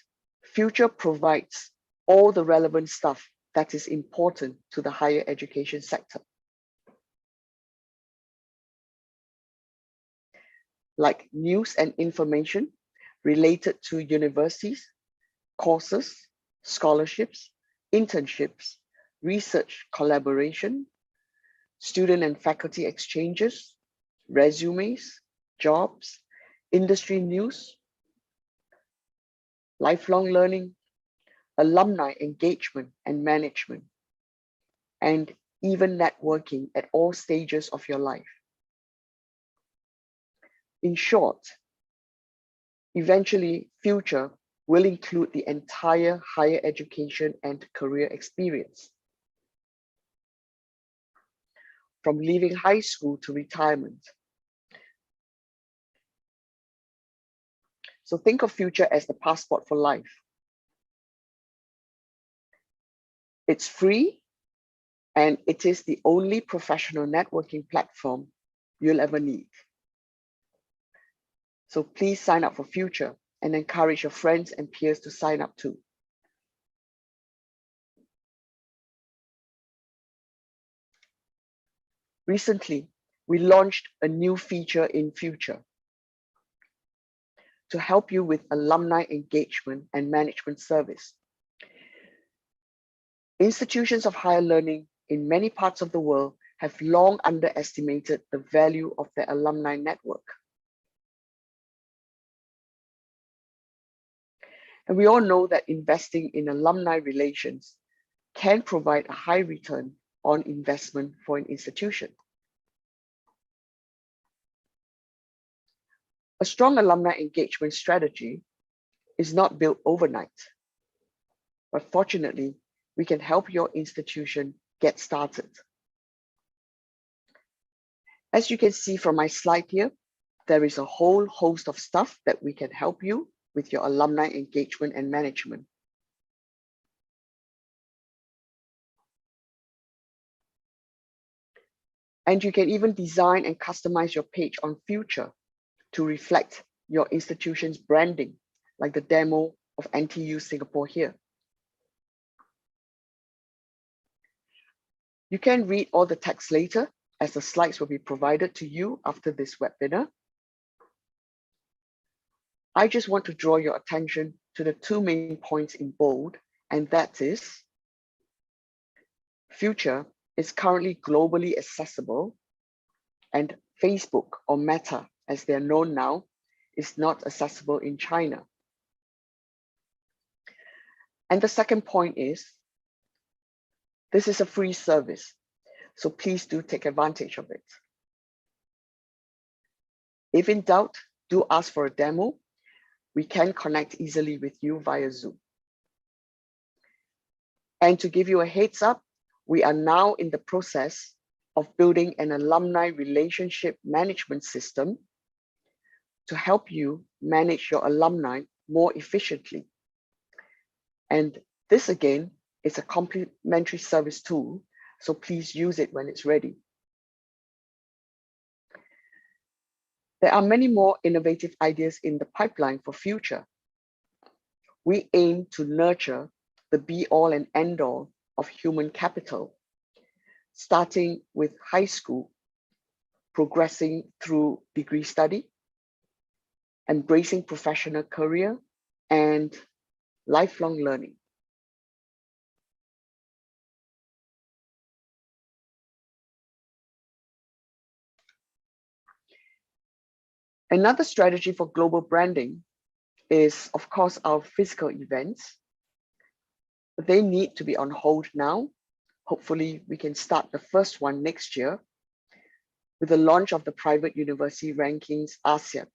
Future provides all the relevant stuff that is important to the higher education sector, like news and information related to universities, courses, scholarships, internships, research collaboration, student and faculty exchanges, resumes, jobs, industry news, lifelong learning, alumni engagement and management, and even networking at all stages of your life. In short, eventually Future will include the entire higher education and career experience, from leaving high school to retirement. So think of Future as the passport for life. It's free, and it is the only professional networking platform you'll ever need. So please sign up for Future and encourage your friends and peers to sign up too. Recently, we launched a new feature in Future to help you with alumni engagement and management service. Institutions of higher learning in many parts of the world have long underestimated the value of their alumni network. And we all know that investing in alumni relations can provide a high return on investment for an institution. A strong alumni engagement strategy is not built overnight, but fortunately, we can help your institution get started. As you can see from my slide here, there is a whole host of stuff that we can help you with your alumni engagement and management. And you can even design and customize your page on Future to reflect your institution's branding, like the demo of NTU Singapore here. You can read all the text later, as the slides will be provided to you after this webinar. I just want to draw your attention to the 2 main points in bold, and that is, Future is currently globally accessible, and Facebook, or Meta as they are known now, is not accessible in China. And the second point is, this is a free service, so please do take advantage of it. If in doubt, do ask for a demo. We can connect easily with you via Zoom. And to give you a heads up, we are now in the process of building an alumni relationship management system to help you manage your alumni more efficiently. And this again is a complimentary service tool, so please use it when it's ready. There are many more innovative ideas in the pipeline for Future. We aim to nurture the be-all and end-all of human capital, starting with high school progressing through degree study, embracing professional career, and lifelong learning. Another strategy for global branding is, of course, our physical events. They need to be on hold now. Hopefully, we can start the first one next year with the launch of the Private University Rankings ASEAN.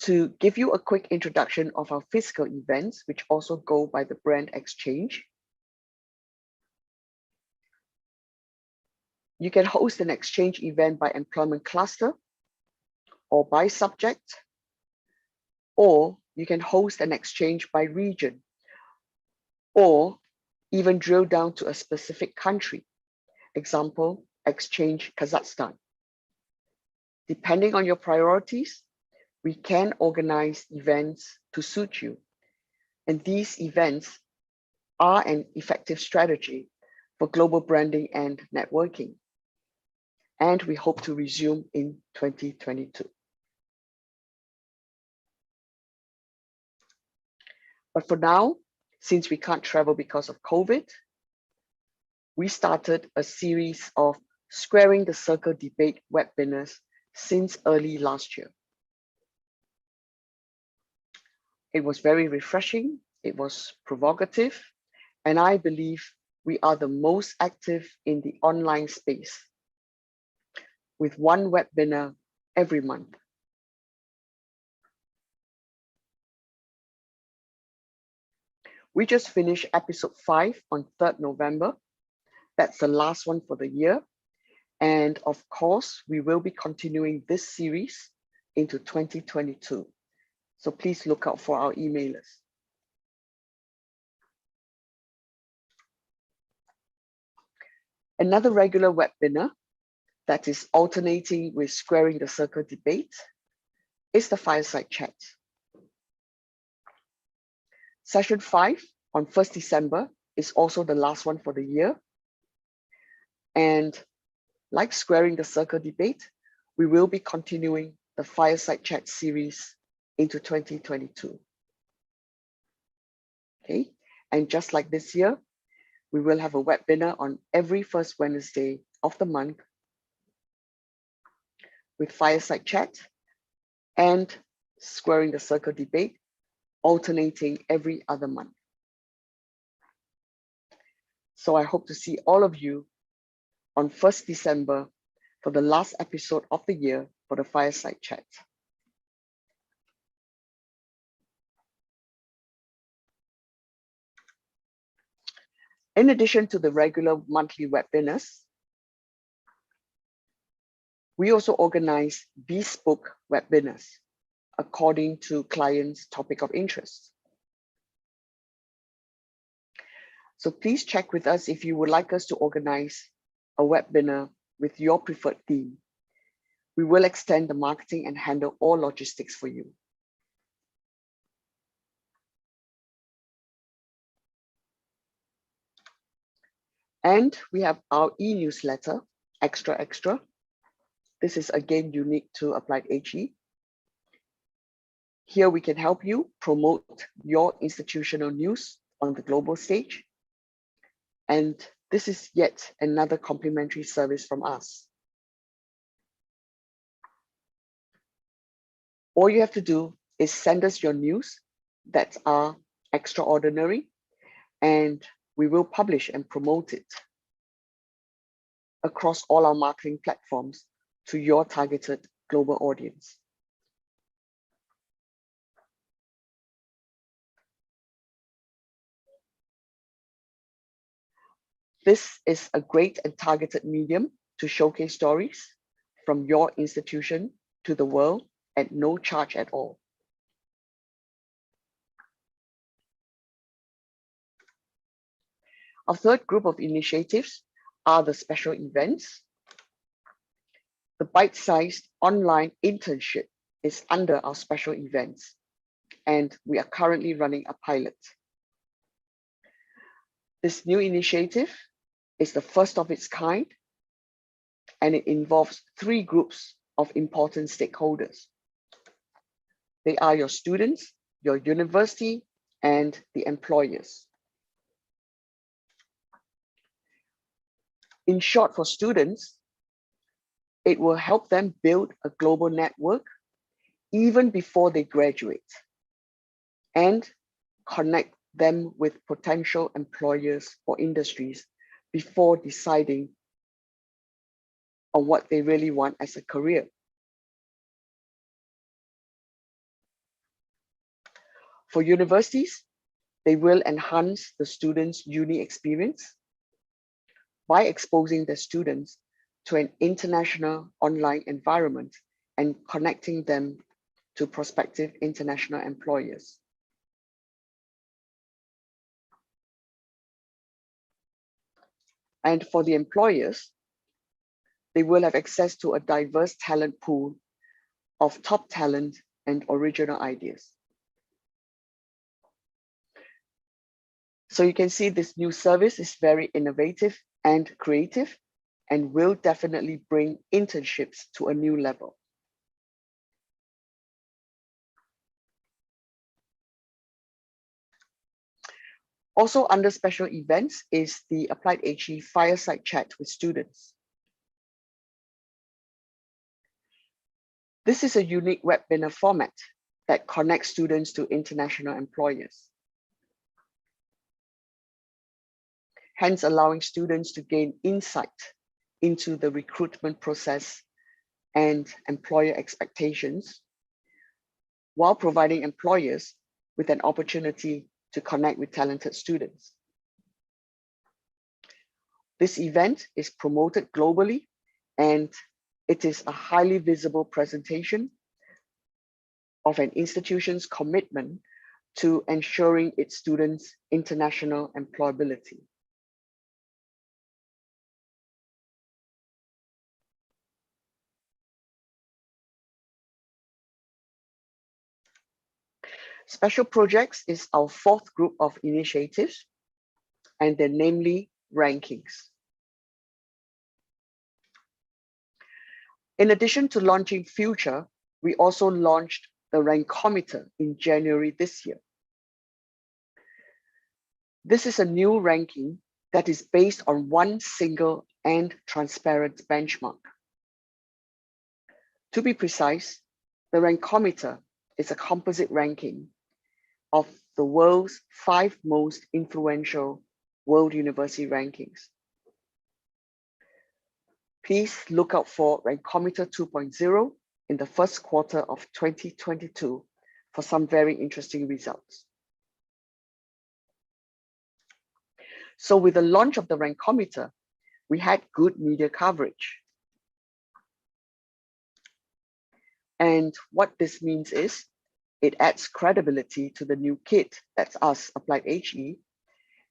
To give you a quick introduction of our physical events, which also go by the brand Xchange, you can host an Xchange event by employment cluster or by subject, or you can host an Xchange by region, or even drill down to a specific country. Example, Xchange Kazakhstan. Depending on your priorities, we can organize events to suit you. And these events are an effective strategy for global branding and networking. And we hope to resume in 2022. But for now, since we can't travel because of COVID, we started a series of Squaring the Circle debate webinars since early last year. It was very refreshing, it was provocative, and I believe we are the most active in the online space, with one webinar every month. We just finished episode 5 on 3rd November. That's the last one for the year. And of course, we will be continuing this series into 2022. So please look out for our emailers. Another regular webinar that is alternating with Squaring the Circle debate is the Fireside Chat. Session 5 on 1st December is also the last one for the year. And like Squaring the Circle debate, we will be continuing the Fireside Chat series into 2022. Okay, and just like this year, we will have a webinar on every first Wednesday of the month with Fireside Chat and Squaring the Circle debate alternating every other month. So I hope to see all of you on 1st December for the last episode of the year for the Fireside Chat. In addition to the regular monthly webinars, we also organize bespoke webinars according to clients' topic of interest. So please check with us if you would like us to organize a webinar with your preferred theme. We will extend the marketing and handle all logistics for you. And we have our e-newsletter, Extra. This is again unique to AppliedHE. Here we can help you promote your institutional news on the global stage. And this is yet another complimentary service from us. All you have to do is send us your news that are extraordinary, and we will publish and promote it across all our marketing platforms to your targeted global audience. This is a great and targeted medium to showcase stories from your institution to the world at no charge at all. Our third group of initiatives are the special events. The bite-sized online internship is under our special events, and we are currently running a pilot. This new initiative is the first of its kind and it involves 3 groups of important stakeholders. They are your students, your university, and the employers. In short, for students, it will help them build a global network even before they graduate and connect them with potential employers or industries before deciding on what they really want as a career. For universities, they will enhance the students' uni experience by exposing the students to an international online environment and connecting them to prospective international employers. And for the employers, they will have access to a diverse talent pool of top talent and original ideas. So you can see this new service is very innovative and creative and will definitely bring internships to a new level. Also under special events is the AppliedHE Fireside Chat with students. This is a unique webinar format that connects students to international employers, hence allowing students to gain insight into the recruitment process and employer expectations, while providing employers with an opportunity to connect with talented students. This event is promoted globally, and it is a highly visible presentation of an institution's commitment to ensuring its students' international employability. Special projects is our 4th group of initiatives, and they're namely rankings. In addition to launching Future, we also launched the Rankometer in January this year. This is a new ranking that is based on one single and transparent benchmark. To be precise, the Rankometer is a composite ranking of the world's 5 most influential world university rankings. Please look out for Rankometer 2.0 in the first quarter of 2022 for some very interesting results. So with the launch of the Rankometer, we had good media coverage. And what this means is it adds credibility to the new kit, that's us, AppliedHE,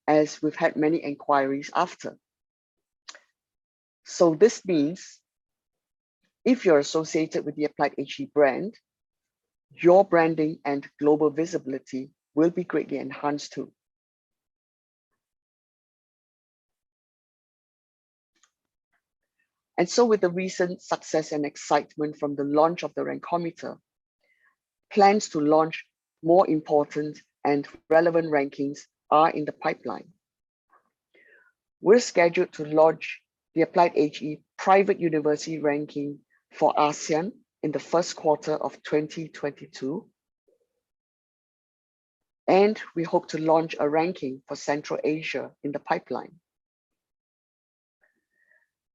as we've had many inquiries after. So this means if you're associated with the AppliedHE brand, your branding and global visibility will be greatly enhanced too. And so with the recent success and excitement from the launch of the Rankometer, plans to launch more important and relevant rankings are in the pipeline. We're scheduled to launch the AppliedHE Private University Ranking for ASEAN in the first quarter of 2022. And we hope to launch a ranking for Central Asia in the pipeline.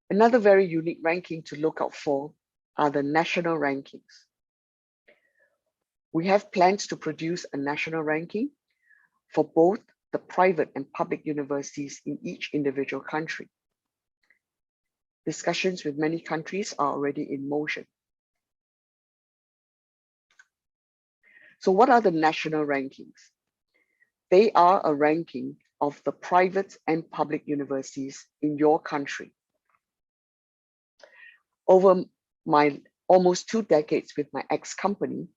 Another very unique ranking to look out for are the national rankings. We have plans to produce a national ranking for both the private and public universities in each individual country. Discussions with many countries are already in motion. So what are the national rankings? They are a ranking of the private and public universities in your country. Over my almost 2 decades with my ex-company,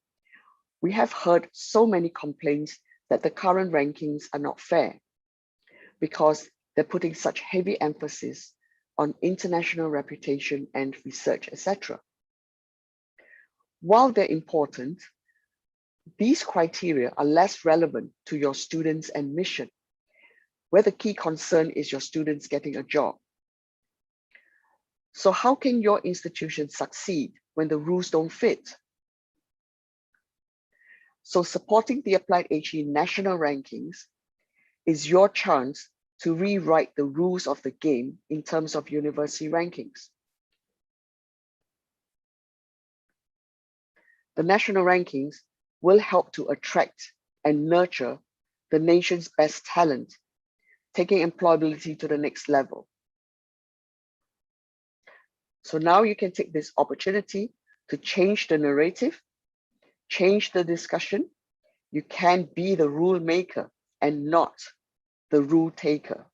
we have heard so many complaints that the current rankings are not fair because they're putting such heavy emphasis on international reputation and research, etc. While they're important, these criteria are less relevant to your students and mission, where the key concern is your students getting a job. So how can your institution succeed when the rules don't fit? So supporting the AppliedHE national rankings is your chance to rewrite the rules of the game in terms of university rankings. The national rankings will help to attract and nurture the nation's best talent, taking employability to the next level. So now you can take this opportunity to change the narrative, change the discussion. You can be the rule maker and not the rule taker.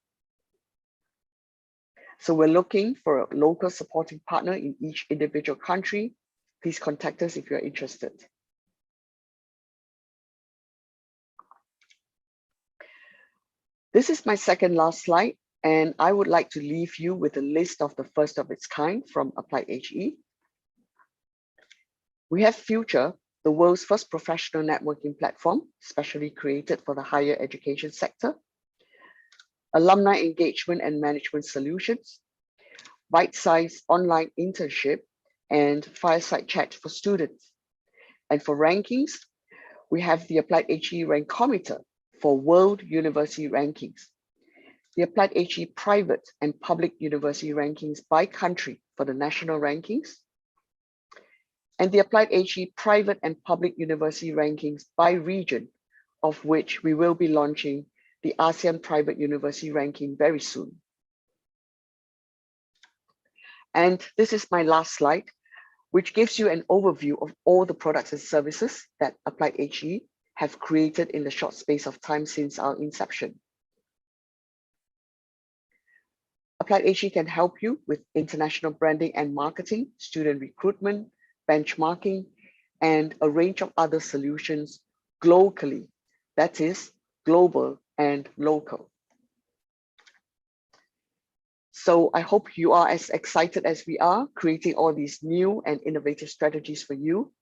So we're looking for a local supporting partner in each individual country. Please contact us if you're interested. This is my second last slide, and I would like to leave you with a list of the first of its kind from AppliedHE. We have Future, the world's first professional networking platform, specially created for the higher education sector. Alumni engagement and management solutions, bite-sized online internship, and fireside chat for students. And for rankings, we have the AppliedHE Rankometer for world university rankings, the AppliedHE private and public university rankings by country for the national rankings, and the AppliedHE private and public university rankings by region, of which we will be launching the ASEAN private university ranking very soon. And this is my last slide, which gives you an overview of all the products and services that AppliedHE have created in the short space of time since our inception. AppliedHE can help you with international branding and marketing, student recruitment, benchmarking, and a range of other solutions globally, that is global and local. So I hope you are as excited as we are creating all these new and innovative strategies for you.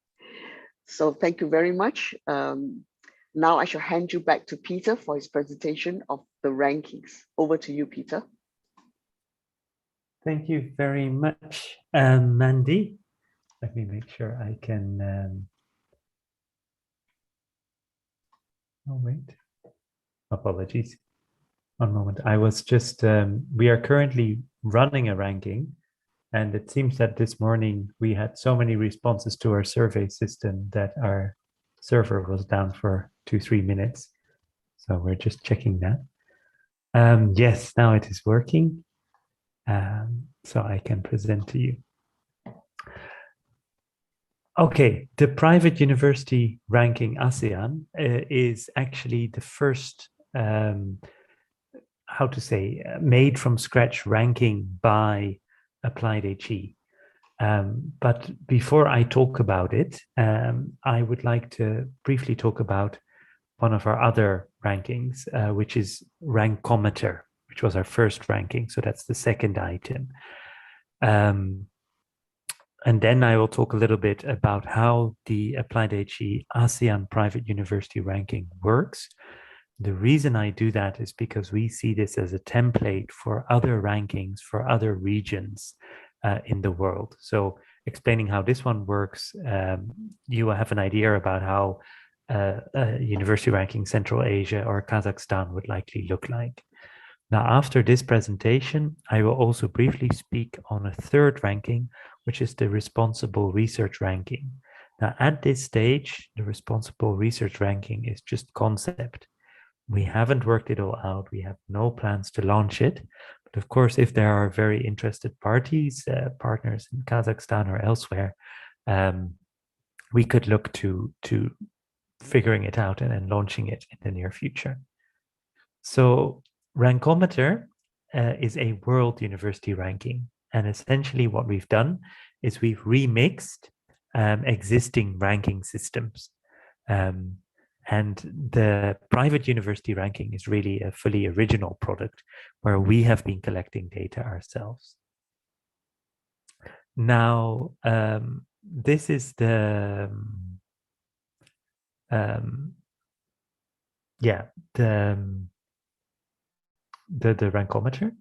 So thank you very much. Now I shall hand you back to Peter for his presentation of the rankings. Over to you, Peter. Thank you very much, Mandy. Let me make sure I can. Oh, wait. Apologies. One moment. I was just, we are currently running a ranking, and it seems that this morning we had so many responses to our survey system that our server was down for 2-3 minutes. So we're just checking that. Yes, now it is working. So I can present to you. Okay, the private university ranking ASEAN is actually the first, how to say, made from scratch ranking by AppliedHE. But before I talk about it, I would like to briefly talk about one of our other rankings, which is Rankometer, which was our first ranking. So that's the second item. And then I will talk a little bit about how the AppliedHE ASEAN Private University Ranking works. The reason I do that is because we see this as a template for other rankings for other regions in the world. So explaining how this one works, you will have an idea about how a university ranking Central Asia or Kazakhstan would likely look like. Now, after this presentation, I will also briefly speak on a third ranking, which is the responsible research ranking. Now, at this stage, the responsible research ranking is just concept. We haven't worked it all out. We have no plans to launch it. But of course, if there are very interested parties, partners in Kazakhstan or elsewhere, we could look to figuring it out and then launching it in the near future. So Rankometer is a world university ranking. And essentially what we've done is we've remixed existing ranking systems. And the private university ranking is really a fully original product where we have been collecting data ourselves. Now, this is the rankometer.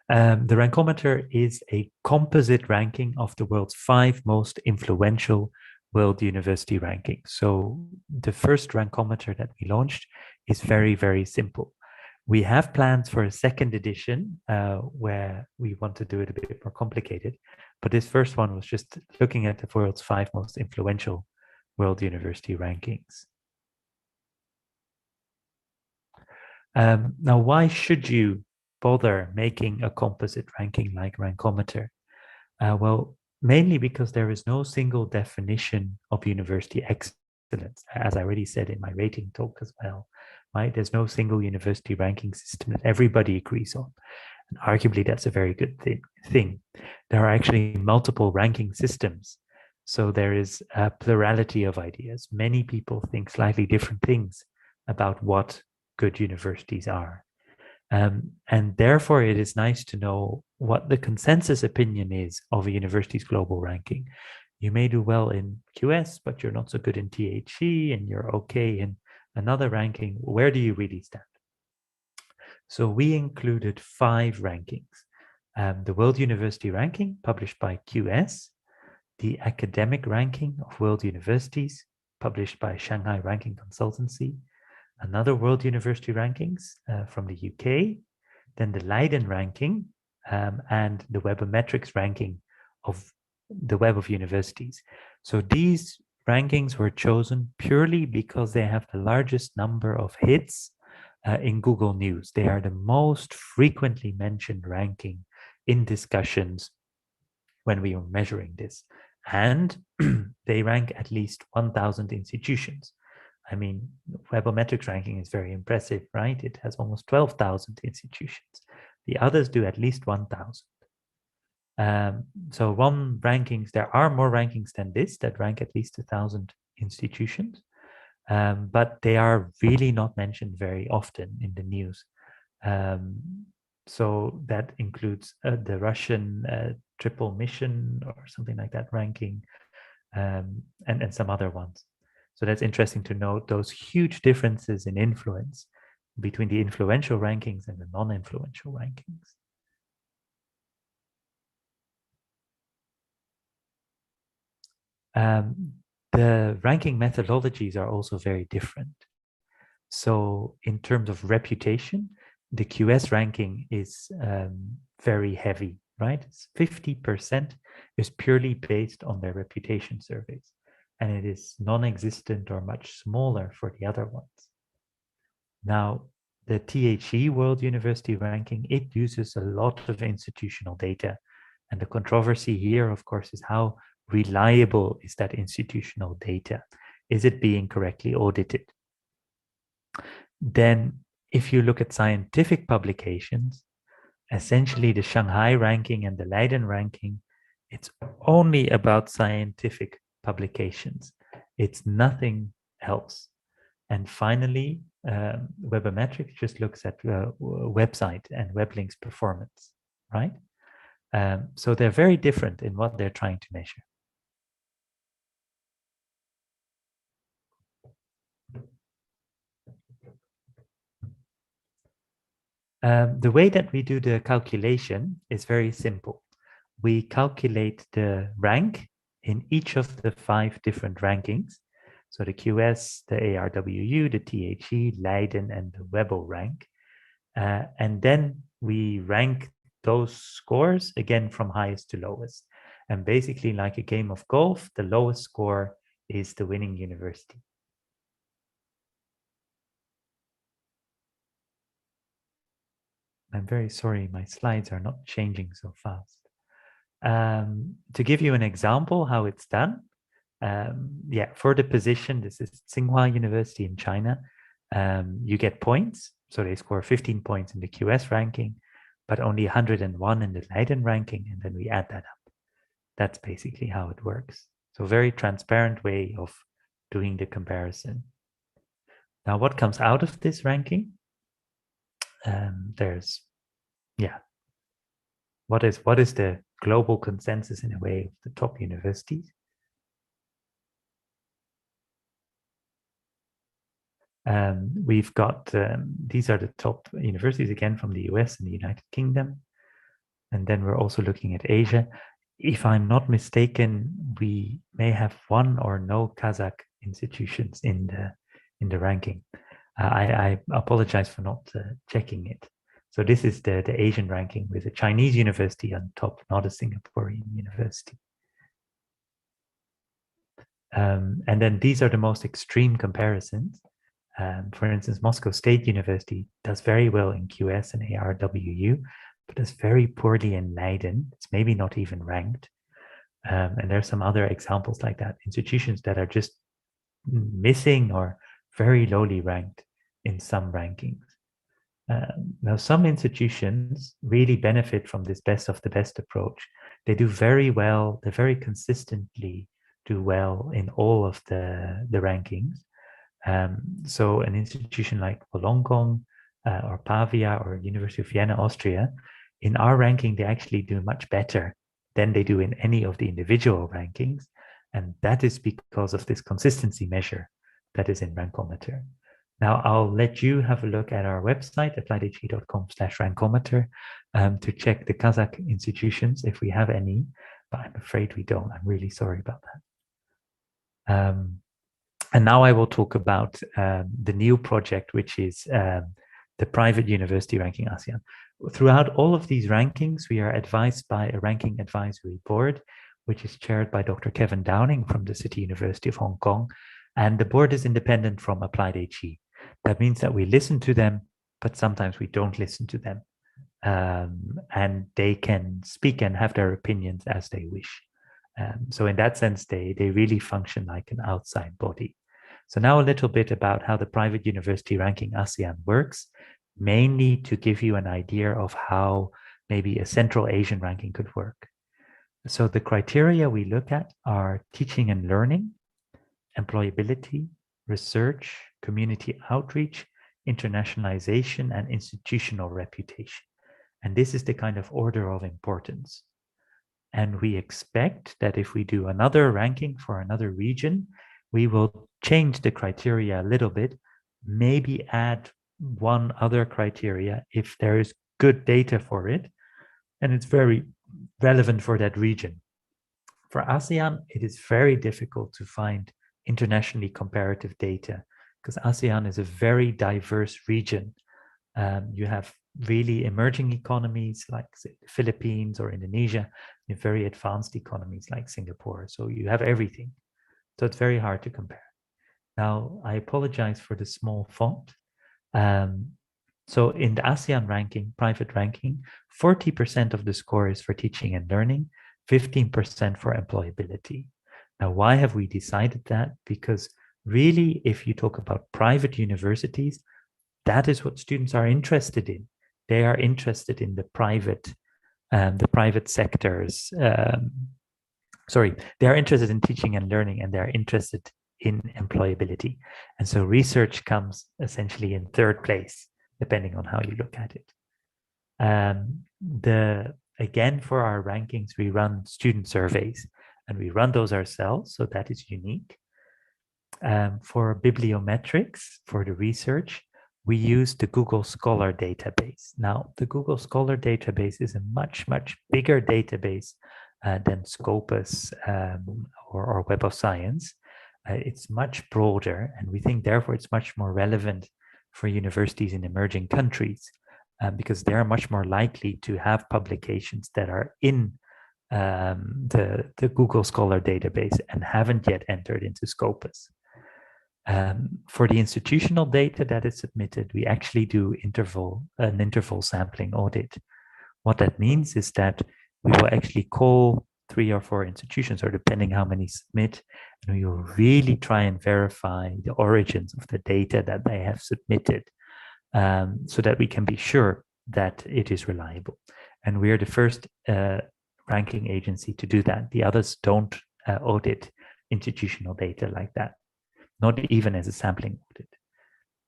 The rankometer is a composite ranking of the world's 5 most influential world university rankings. So the first rankometer that we launched is very, very simple. We have plans for a second edition where we want to do it a bit more complicated. But this first one was just looking at the world's 5 most influential world university rankings. Now, why should you bother making a composite ranking like Rankometer? Well, mainly because there is no single definition of university excellence, as I already said in my rating talk as well. Right? There's no single university ranking system that everybody agrees on. And arguably, that's a very good thing. There are actually multiple ranking systems. So there is a plurality of ideas. Many people think slightly different things about what good universities are. And therefore, it is nice to know what the consensus opinion is of a university's global ranking. You may do well in QS, but you're not so good in THE, and you're okay in another ranking. Where do you really stand? So we included 5 rankings. The World University Ranking, published by QS, the Academic Ranking of World Universities, published by Shanghai Ranking Consultancy, another World University Rankings from the UK, then the Leiden Ranking, and the Webometrics Ranking of the Web of Universities. So these rankings were chosen purely because they have the largest number of hits in Google News. They are the most frequently mentioned ranking in discussions when we are measuring this. And they rank at least 1,000 institutions. I mean, Webometrics ranking is very impressive, right? It has almost 12,000 institutions. The others do at least 1,000. So there are more rankings than this that rank at least 1,000 institutions, but they are really not mentioned very often in the news. So that includes the Russian triple mission or something like that ranking, and some other ones. So that's interesting to note those huge differences in influence between the influential rankings and the non-influential rankings. The ranking methodologies are also very different. So in terms of reputation, the QS ranking is very heavy, right? 50% is purely based on their reputation surveys, and it is non-existent or much smaller for the other ones. Now, the THE World University Ranking, it uses a lot of institutional data. And the controversy here, of course, is how reliable is that institutional data? Is it being correctly audited? Then, if you look at scientific publications, essentially the Shanghai ranking and the Leiden ranking, it's only about scientific publications. It's nothing else. And finally, Webometrics just looks at website and web links performance, right? So they're very different in what they're trying to measure. The way that we do the calculation is very simple. We calculate the rank in each of the 5 different rankings. So the QS, the ARWU, the THE, Leiden, and the Webo rank. And then we rank those scores again from highest to lowest. And basically, like a game of golf, the lowest score is the winning university. I'm very sorry, my slides are not changing so fast. To give you an example how it's done, for the position, this is Tsinghua University in China. You get points, so they score 15 points in the QS ranking, but only 101 in the Leiden ranking, and then we add that up. That's basically how it works. So very transparent way of doing the comparison. Now, what comes out of this ranking? What is the global consensus in a way of the top universities. We've got, these are the top universities, again, from the US and the United Kingdom. And then we're also looking at Asia. If I'm not mistaken, we may have one or no Kazakh institutions in the ranking. I apologize for not checking it. So this is the Asian ranking with a Chinese university on top, not a Singaporean university. And then these are the most extreme comparisons. For instance, Moscow State University does very well in QS and ARWU, but does very poorly in Leiden. It's maybe not even ranked. And there's some other examples like that, institutions that are just missing or very lowly ranked in some rankings. Now, some institutions really benefit from this best of the best approach. They do very well, they very consistently do well in all of the rankings. So an institution like Wollongong or Pavia or University of Vienna, Austria, in our ranking, they actually do much better than they do in any of the individual rankings. And that is because of this consistency measure that is in Rankometer. Now, I'll let you have a look at our website, appliedhe.com/rankometer, to check the Kazakh institutions if we have any, but I'm afraid we don't. I'm really sorry about that. And now I will talk about the new project, which is the private university ranking ASEAN. Throughout all of these rankings, we are advised by a ranking advisory board, which is chaired by Dr. Kevin Downing from the City University of Hong Kong. And the board is independent from AppliedHE. That means that we listen to them, but sometimes we don't listen to them. And they can speak and have their opinions as they wish. So in that sense, they really function like an outside body. So now a little bit about how the private university ranking ASEAN works, mainly to give you an idea of how maybe a Central Asian ranking could work. So the criteria we look at are teaching and learning, employability, research, community outreach, internationalization, and institutional reputation. And this is the kind of order of importance. And we expect that if we do another ranking for another region, we will change the criteria a little bit, maybe add one other criteria if there is good data for it, and it's very relevant for that region. For ASEAN, it is very difficult to find internationally comparative data because ASEAN is a very diverse region. You have really emerging economies like the Philippines or Indonesia, and very advanced economies like Singapore. So you have everything. So it's very hard to compare. Now, I apologize for the small font. So in the ASEAN ranking, private ranking, 40% of the score is for teaching and learning, 15% for employability. Now, why have we decided that? Because really, if you talk about private universities, that is what students are interested in. They are interested in the private sectors. They are interested in teaching and learning, and they are interested in employability. And so research comes essentially in third place, depending on how you look at it. Again, for our rankings, we run student surveys, and we run those ourselves, so that is unique. For bibliometrics, for the research, we use the Google Scholar database. Now, the Google Scholar database is a much, much bigger database than Scopus or Web of Science. It's much broader, and we think therefore it's much more relevant for universities in emerging countries because they're much more likely to have publications that are in the Google Scholar database and haven't yet entered into Scopus. For the institutional data that is submitted, we actually do an interval sampling audit. What that means is that we will actually call 3 or 4 institutions, or depending how many submit, and we will really try and verify the origins of the data that they have submitted so that we can be sure that it is reliable. And we are the first ranking agency to do that. The others don't audit institutional data like that, not even as a sampling audit.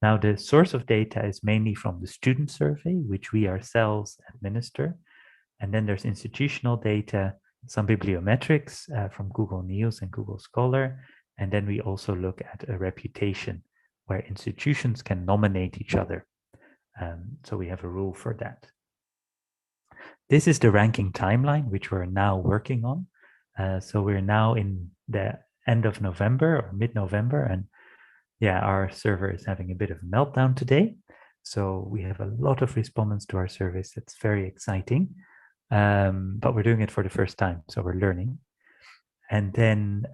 Now, the source of data is mainly from the student survey, which we ourselves administer. And then there's institutional data, some bibliometrics from Google News and Google Scholar. And then we also look at a reputation where institutions can nominate each other. So we have a rule for that. This is the ranking timeline, which we're now working on. So we're now in the end of November or mid-November. And yeah, our server is having a bit of a meltdown today. So we have a lot of respondents to our service. That's very exciting. But we're doing it for the first time, so we're learning. And then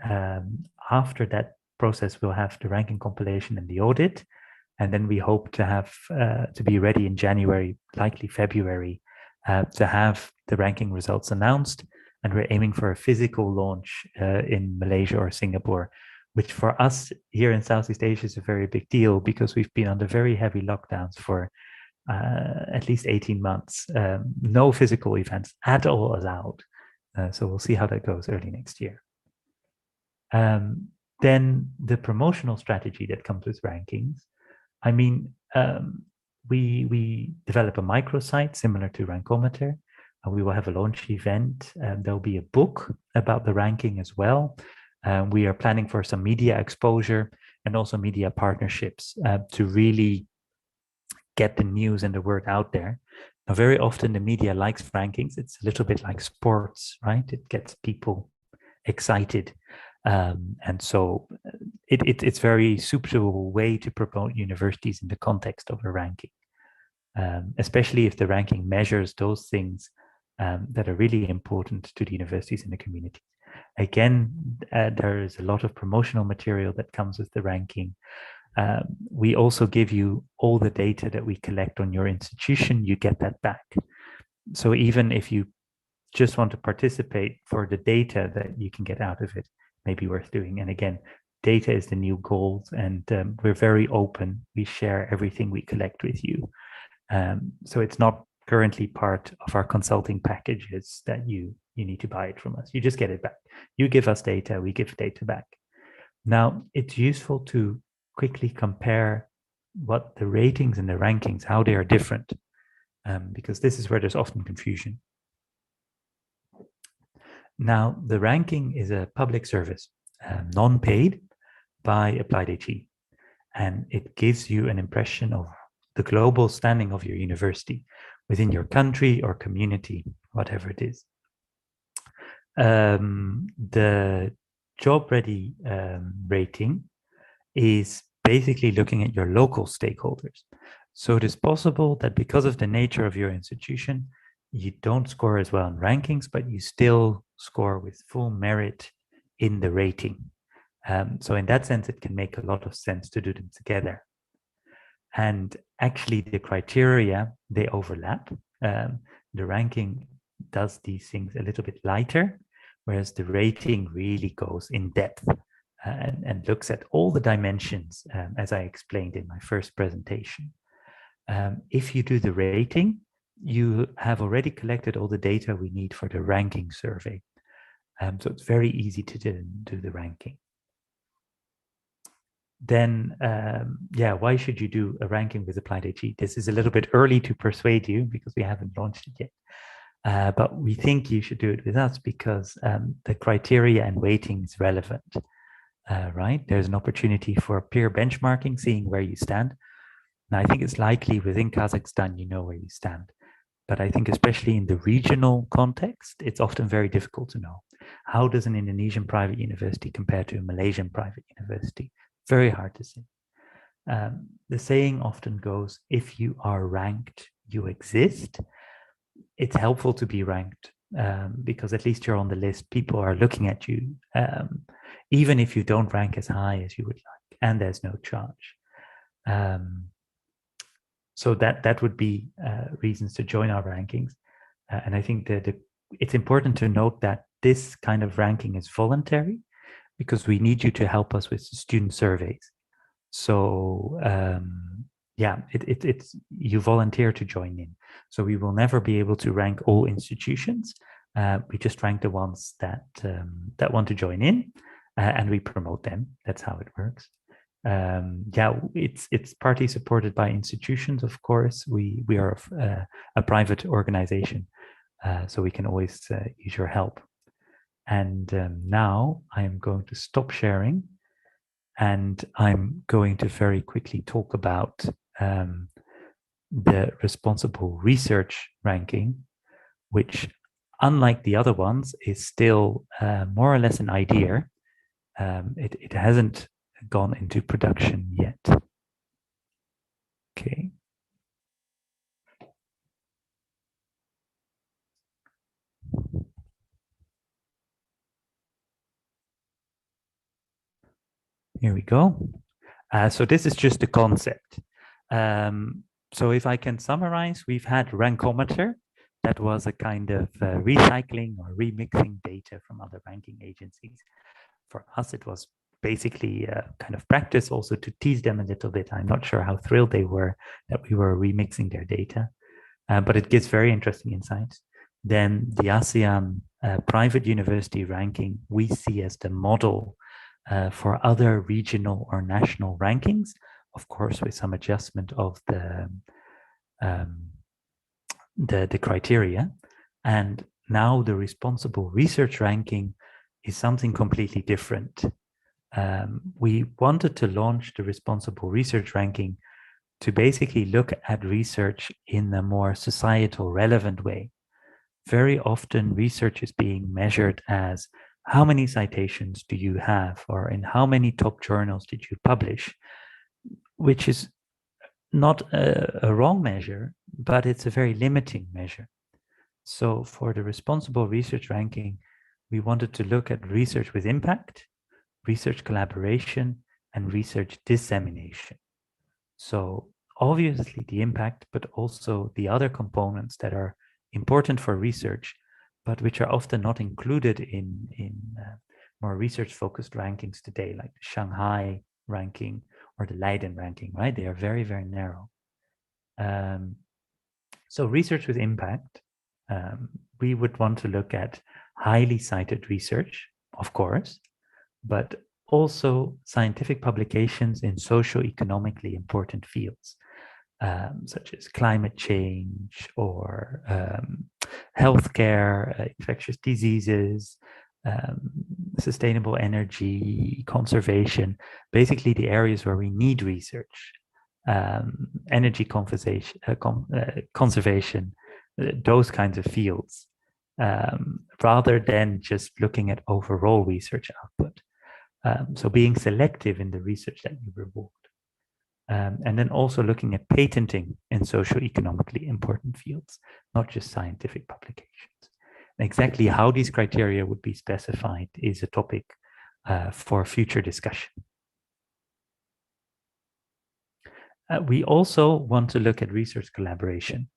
after that process, we'll have the ranking compilation and the audit. And then we hope to have to be ready in January, likely February, to have the ranking results announced. And we're aiming for a physical launch in Malaysia or Singapore, which for us here in Southeast Asia is a very big deal because we've been under very heavy lockdowns for at least 18 months. No physical events at all allowed. So we'll see how that goes early next year. Then the promotional strategy that comes with rankings. I mean, we develop a microsite similar to Rankometer. We will have a launch event. There'll be a book about the ranking as well. We are planning for some media exposure and also media partnerships to really get the news and the word out there. Now, very often the media likes rankings. It's a little bit like sports, right? It gets people excited. And so it's very suitable way to promote universities in the context of a ranking, especially if the ranking measures those things that are really important to the universities in the community. Again, there is a lot of promotional material that comes with the ranking. We also give you all the data that we collect on your institution. You get that back. So even if you just want to participate for the data that you can get out of it, may be worth doing. And again, data is the new gold, and we're very open. We share everything we collect with you. So it's not currently part of our consulting packages that you need to buy it from us. You just get it back. You give us data, we give data back. Now, it's useful to quickly compare what the ratings and the rankings, how they are different, because this is where there's often confusion. Now, the ranking is a public service, non-paid by AppliedHE, and it gives you an impression of the global standing of your university within your country or community, whatever it is. The job ready rating is basically looking at your local stakeholders. So it is possible that because of the nature of your institution, you don't score as well in rankings, but you still score with full merit in the rating. So in that sense, it can make a lot of sense to do them together. And actually the criteria, they overlap. The ranking does these things a little bit lighter, whereas the rating really goes in depth and looks at all the dimensions, as I explained in my first presentation. If you do the rating, you have already collected all the data we need for the ranking survey. So it's very easy to do the ranking. Then, why should you do a ranking with AppliedHE? This is a little bit early to persuade you because we haven't launched it yet. But we think you should do it with us because the criteria and weighting is relevant, right? There's an opportunity for peer benchmarking, seeing where you stand. Now, I think it's likely within Kazakhstan, you know where you stand. But I think especially in the regional context, it's often very difficult to know. How does an Indonesian private university compare to a Malaysian private university? Very hard to say. The saying often goes, if you are ranked, you exist. It's helpful to be ranked because at least you're on the list. People are looking at you, even if you don't rank as high as you would like, and there's no charge. So that would be reasons to join our rankings. And I think that it's important to note that this kind of ranking is voluntary because we need you to help us with student surveys. So it's you volunteer to join in. So we will never be able to rank all institutions. We just rank the ones that want to join in, and we promote them. That's how it works. It's partly supported by institutions, of course. We are a private organization, So we can always use your help. And now I am going to stop sharing, and I'm going to very quickly talk about the responsible research ranking, which, unlike the other ones, is still more or less an idea. It hasn't gone into production yet. Okay. Here we go. So this is just the concept. So if I can summarize, we've had Rankometer. That was a kind of recycling or remixing data from other ranking agencies. For us, it was basically kind of practice also to tease them a little bit. I'm not sure how thrilled they were that we were remixing their data, but it gives very interesting insights. Then the ASEAN private university ranking we see as the model for other regional or national rankings, of course, with some adjustment of the criteria. And now the responsible research ranking is something completely different. We wanted to launch the responsible research ranking to basically look at research in a more societal relevant way. Very often research is being measured as how many citations do you have, or in how many top journals did you publish, which is not a wrong measure, but it's a very limiting measure. So for the responsible research ranking, we wanted to look at research with impact, research collaboration, and research dissemination. So obviously the impact, but also the other components that are important for research, but which are often not included in more research-focused rankings today, like the Shanghai ranking or the Leiden ranking, right? They are very, very narrow. So research with impact, we would want to look at highly cited research, of course, but also scientific publications in socio-economically important fields, such as climate change or healthcare, infectious diseases, sustainable energy, conservation, basically the areas where we need research, energy conservation, those kinds of fields, rather than just looking at overall research output. So being selective in the research that you reward. And then also looking at patenting in socio-economically important fields, not just scientific publications. Exactly how these criteria would be specified is a topic for future discussion. We also want to look at research collaboration,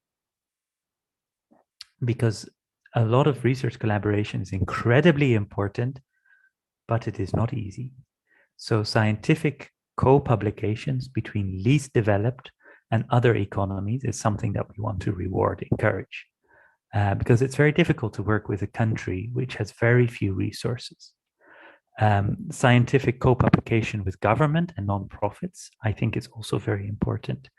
because a lot of research collaboration is incredibly important, but it is not easy. So scientific co-publications between least developed and other economies is something that we want to reward, encourage, because it's very difficult to work with a country which has very few resources. Scientific co-publication with government and non-profits, I think, is also very important,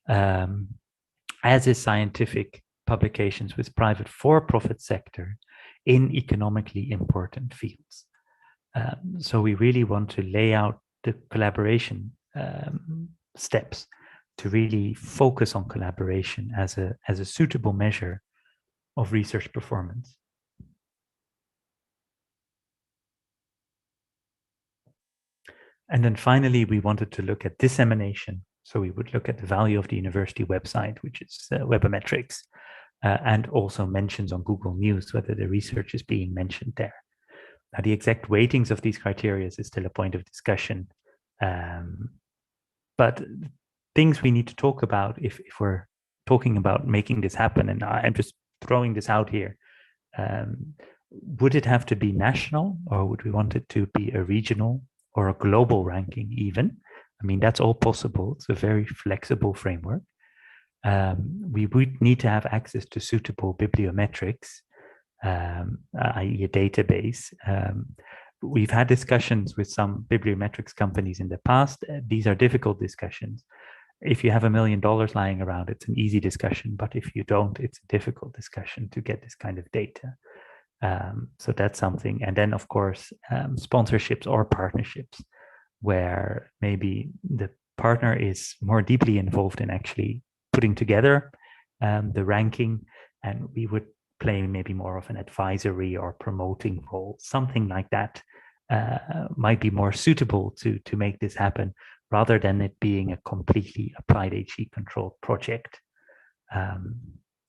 as is scientific publications with private for-profit sector in economically important fields. So we really want to lay out the collaboration steps to really focus on collaboration as a suitable measure of research performance. And then finally, we wanted to look at dissemination. So we would look at the value of the university website, which is Webometrics, and also mentions on Google News, whether the research is being mentioned there. Now, the exact weightings of these criteria is still a point of discussion, but things we need to talk about if we're talking about making this happen, and I'm just throwing this out here, would it have to be national, or would we want it to be a regional or a global ranking even? I mean, that's all possible. It's a very flexible framework. We would need to have access to suitable bibliometrics, i.e. a database. We've had discussions with some bibliometrics companies in the past. These are difficult discussions. if you have $1 million lying around, it's an easy discussion, but if you don't, it's a difficult discussion to get this kind of data. So that's something. And then, of course, sponsorships or partnerships, where maybe the partner is more deeply involved in actually putting together the ranking, and we would play maybe more of an advisory or promoting role. Something like that might be more suitable to make this happen, rather than it being a completely AppliedHE controlled project.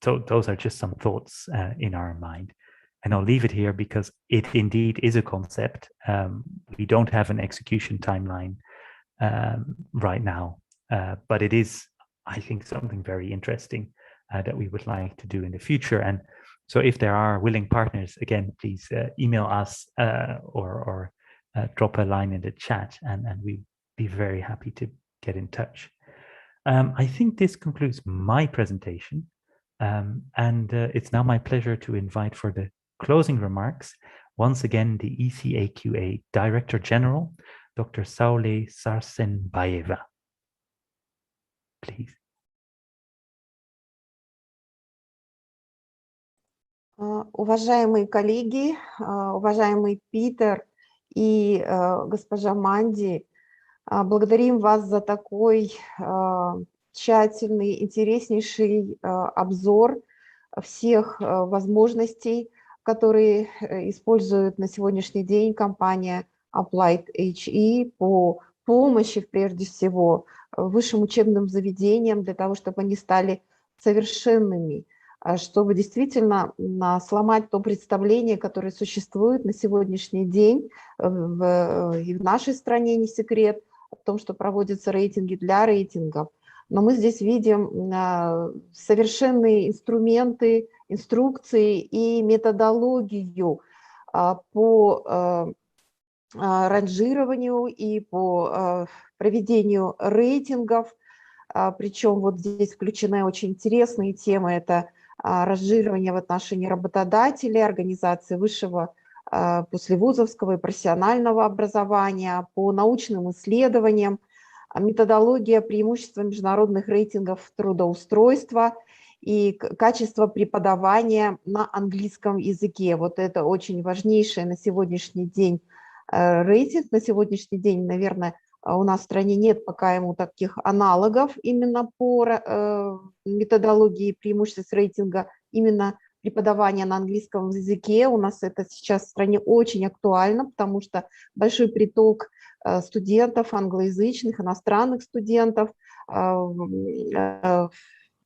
So those are just some thoughts in our mind. And I'll leave it here because it indeed is a concept. We don't have an execution timeline right now, but it is, I think, something very interesting that we would like to do in the future. And so if there are willing partners, again, please email us or drop a line in the chat, and we'd be very happy to get in touch. I think this concludes my presentation. And it's now my pleasure to invite for the closing remarks, once again, the ECAQA Director General, Dr. Saule Sarsenbayeva. Please. Уважаемые коллеги, уважаемый Питер и госпожа Манди, благодарим вас за такой тщательный, интереснейший обзор всех возможностей, которые использует на сегодняшний день компания AppliedHE по помощи, прежде всего, высшим учебным заведениям для того, чтобы они стали совершенными, чтобы действительно сломать то представление, которое существует на сегодняшний день и в нашей стране, не секрет, о том, что проводятся рейтинги для рейтингов. Но мы здесь видим совершенные инструменты, инструкции и методологию по ранжированию и по проведению рейтингов. Причем вот здесь включены очень интересные темы. Это ранжирование в отношении работодателей, организации высшего, послевузовского и профессионального образования, по научным исследованиям, методология преимущества международных рейтингов трудоустройства и качество преподавания на английском языке. Вот это очень важнейший на сегодняшний день рейтинг. На сегодняшний день, наверное, у нас в стране нет пока ему таких аналогов именно по методологии преимуществ рейтинга, именно преподавания на английском языке. У нас это сейчас в стране очень актуально, потому что большой приток студентов, англоязычных, иностранных студентов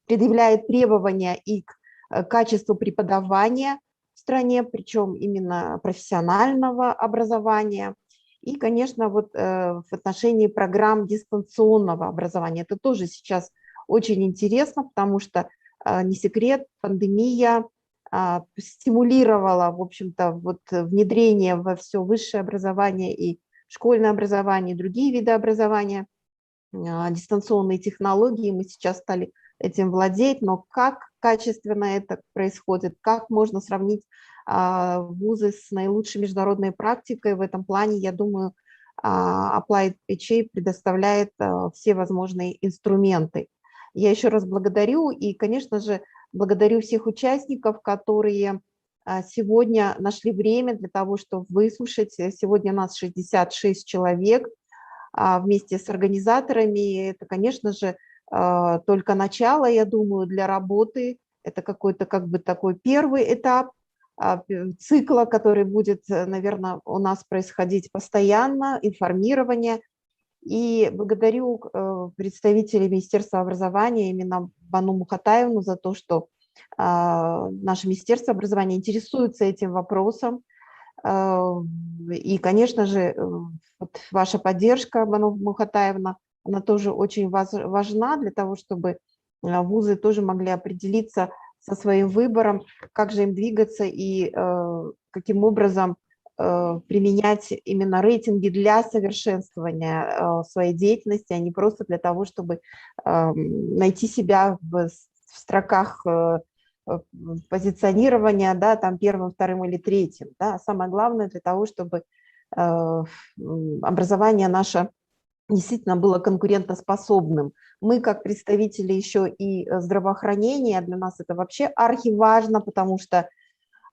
предъявляет требования и к качеству преподавания в стране, причем именно профессионального образования. И, конечно, вот в отношении программ дистанционного образования. Это тоже сейчас очень интересно, потому что, не секрет, пандемия стимулировала, в общем-то, вот внедрение во все высшее образование и школьное образование, и другие виды образования, дистанционные технологии. Мы сейчас стали этим владеть, но как качественно это происходит, как можно сравнить вузы с наилучшей международной практикой в этом плане, я думаю, AppliedHE предоставляет все возможные инструменты. Я еще раз благодарю и, конечно же, благодарю всех участников, которые сегодня нашли время для того, чтобы выслушать. Сегодня нас 66 человек вместе с организаторами. Это, конечно же, только начало, я думаю, для работы. Это какой-то как бы такой первый этап цикла, который будет, наверное, у нас происходить постоянно, информирование. И благодарю представителей Министерства образования, именно Бану Мухатаевну, за то, что наше Министерство образования интересуется этим вопросом. И, конечно же, вот ваша поддержка, Бану Мухатаевна, она тоже очень важна для того, чтобы вузы тоже могли определиться со своим выбором, как же им двигаться и каким образом применять именно рейтинги для совершенствования своей деятельности, а не просто для того, чтобы найти себя в строках позиционирования, да, там первым, вторым или третьим. Да. Самое главное для того, чтобы образование наше действительно было конкурентоспособным. Мы, как представители еще и здравоохранения, для нас это вообще архиважно, потому что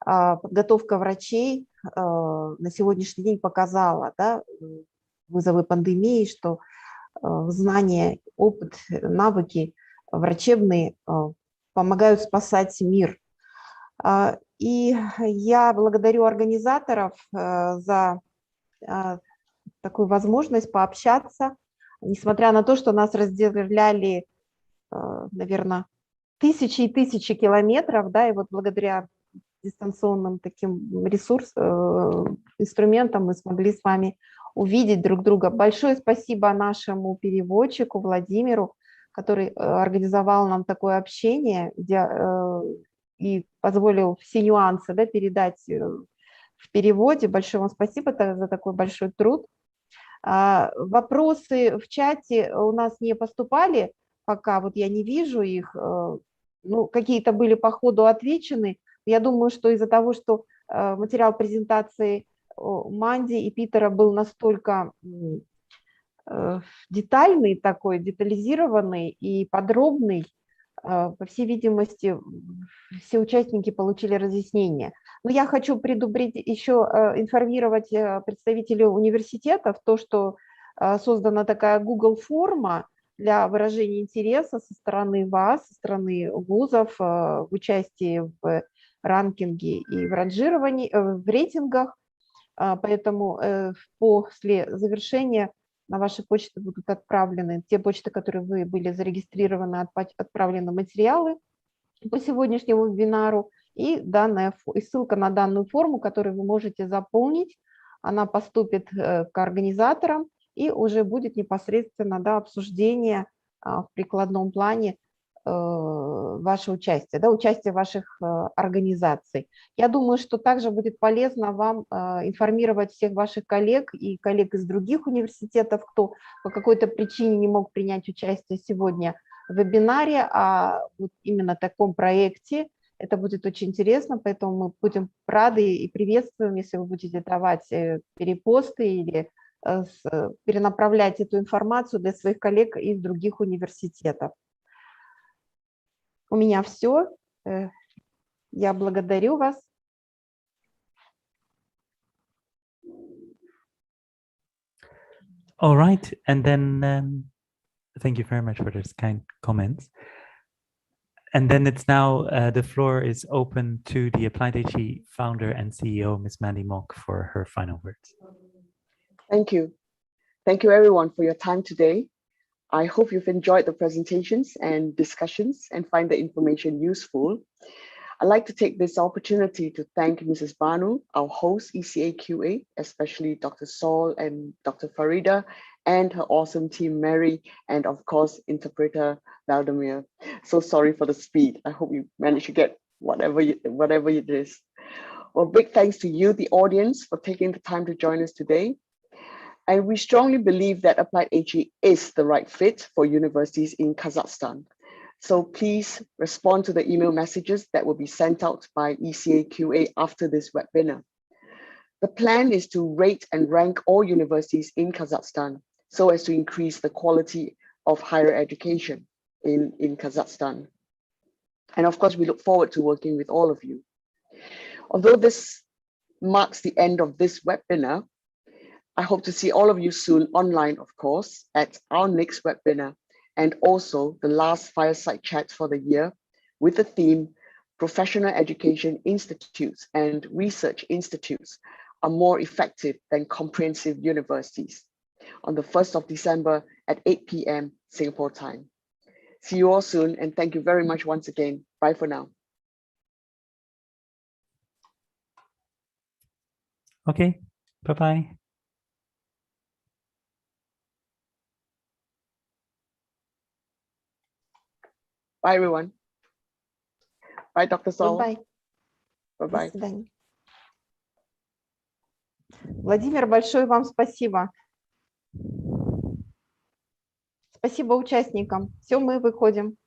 подготовка врачей на сегодняшний день показала, да, вызовы пандемии, что знания, опыт, навыки врачебные помогают спасать мир. И я благодарю организаторов за такую возможность пообщаться, несмотря на то, что нас разделяли, наверное, тысячи и тысячи километров, да, и вот благодаря дистанционным таким инструментам мы смогли с вами увидеть друг друга. Большое спасибо нашему переводчику Владимиру, который организовал нам такое общение и позволил все нюансы, да, передать в переводе. Большое вам спасибо за такой большой труд. Вопросы в чате у нас не поступали, пока вот я не вижу их. Ну, какие-то были по ходу отвечены. Я думаю, что из-за того, что материал презентации Манди и Питера был настолько детальный такой, детализированный и подробный, по всей видимости, все участники получили разъяснение. Но я хочу предупредить, еще информировать представителей университетов, то, что создана такая Google форма для выражения интереса со стороны вас, со стороны вузов в участии в ранкинге и в ранжировании, в рейтингах. Поэтому после завершения на ваши почты будут отправлены, те почты, которые вы были зарегистрированы, отправлены материалы по сегодняшнему вебинару и ссылка на данную форму, которую вы можете заполнить. Она поступит к организаторам и уже будет непосредственно, да, обсуждение в прикладном плане ваше участие, да, участие ваших организаций. Я думаю, что также будет полезно вам информировать всех ваших коллег и коллег из других университетов, кто по какой-то причине не мог принять участие сегодня в вебинаре, а вот именно таком проекте. Это будет очень интересно, поэтому мы будем рады и приветствуем, если вы будете давать перепосты или перенаправлять эту информацию для своих коллег из других университетов. У меня все. Я благодарю вас. All right, and then thank you very much for those kind comments. And then it's now the floor is open to the AppliedHE founder and CEO, Ms. Mandy Mock, for her final words. Thank you. Thank you everyone for your time today. I hope you've enjoyed the presentations and discussions and find the information useful. I'd like to take this opportunity to thank Mrs. Banu, our host, ECA QA, especially Dr. Saul and Dr. Farida, and her awesome team, Mary, and of course, interpreter Valdemir. So sorry for the speed. I hope you managed to get whatever it is. Well, big thanks to you, the audience, for taking the time to join us today. And we strongly believe that AppliedHE is the right fit for universities in Kazakhstan. So please respond to the email messages that will be sent out by ECA QA after this webinar. The plan is to rate and rank all universities in Kazakhstan so as to increase the quality of higher education in Kazakhstan. And of course, we look forward to working with all of you. Although this marks the end of this webinar, I hope to see all of you soon online, of course, at our next webinar, and also the last fireside chat for the year with the theme Professional Education Institutes and Research Institutes are more effective than comprehensive universities on the 1st of December at 8 p.m. Singapore time. See you all soon, and thank you very much once again. Bye for now. Okay, bye-bye. Bye, everyone. Bye, Dr. Saul. Bye-bye. Bye-bye. До свидания. Владимир, большое вам спасибо. Спасибо участникам. Все, мы выходим.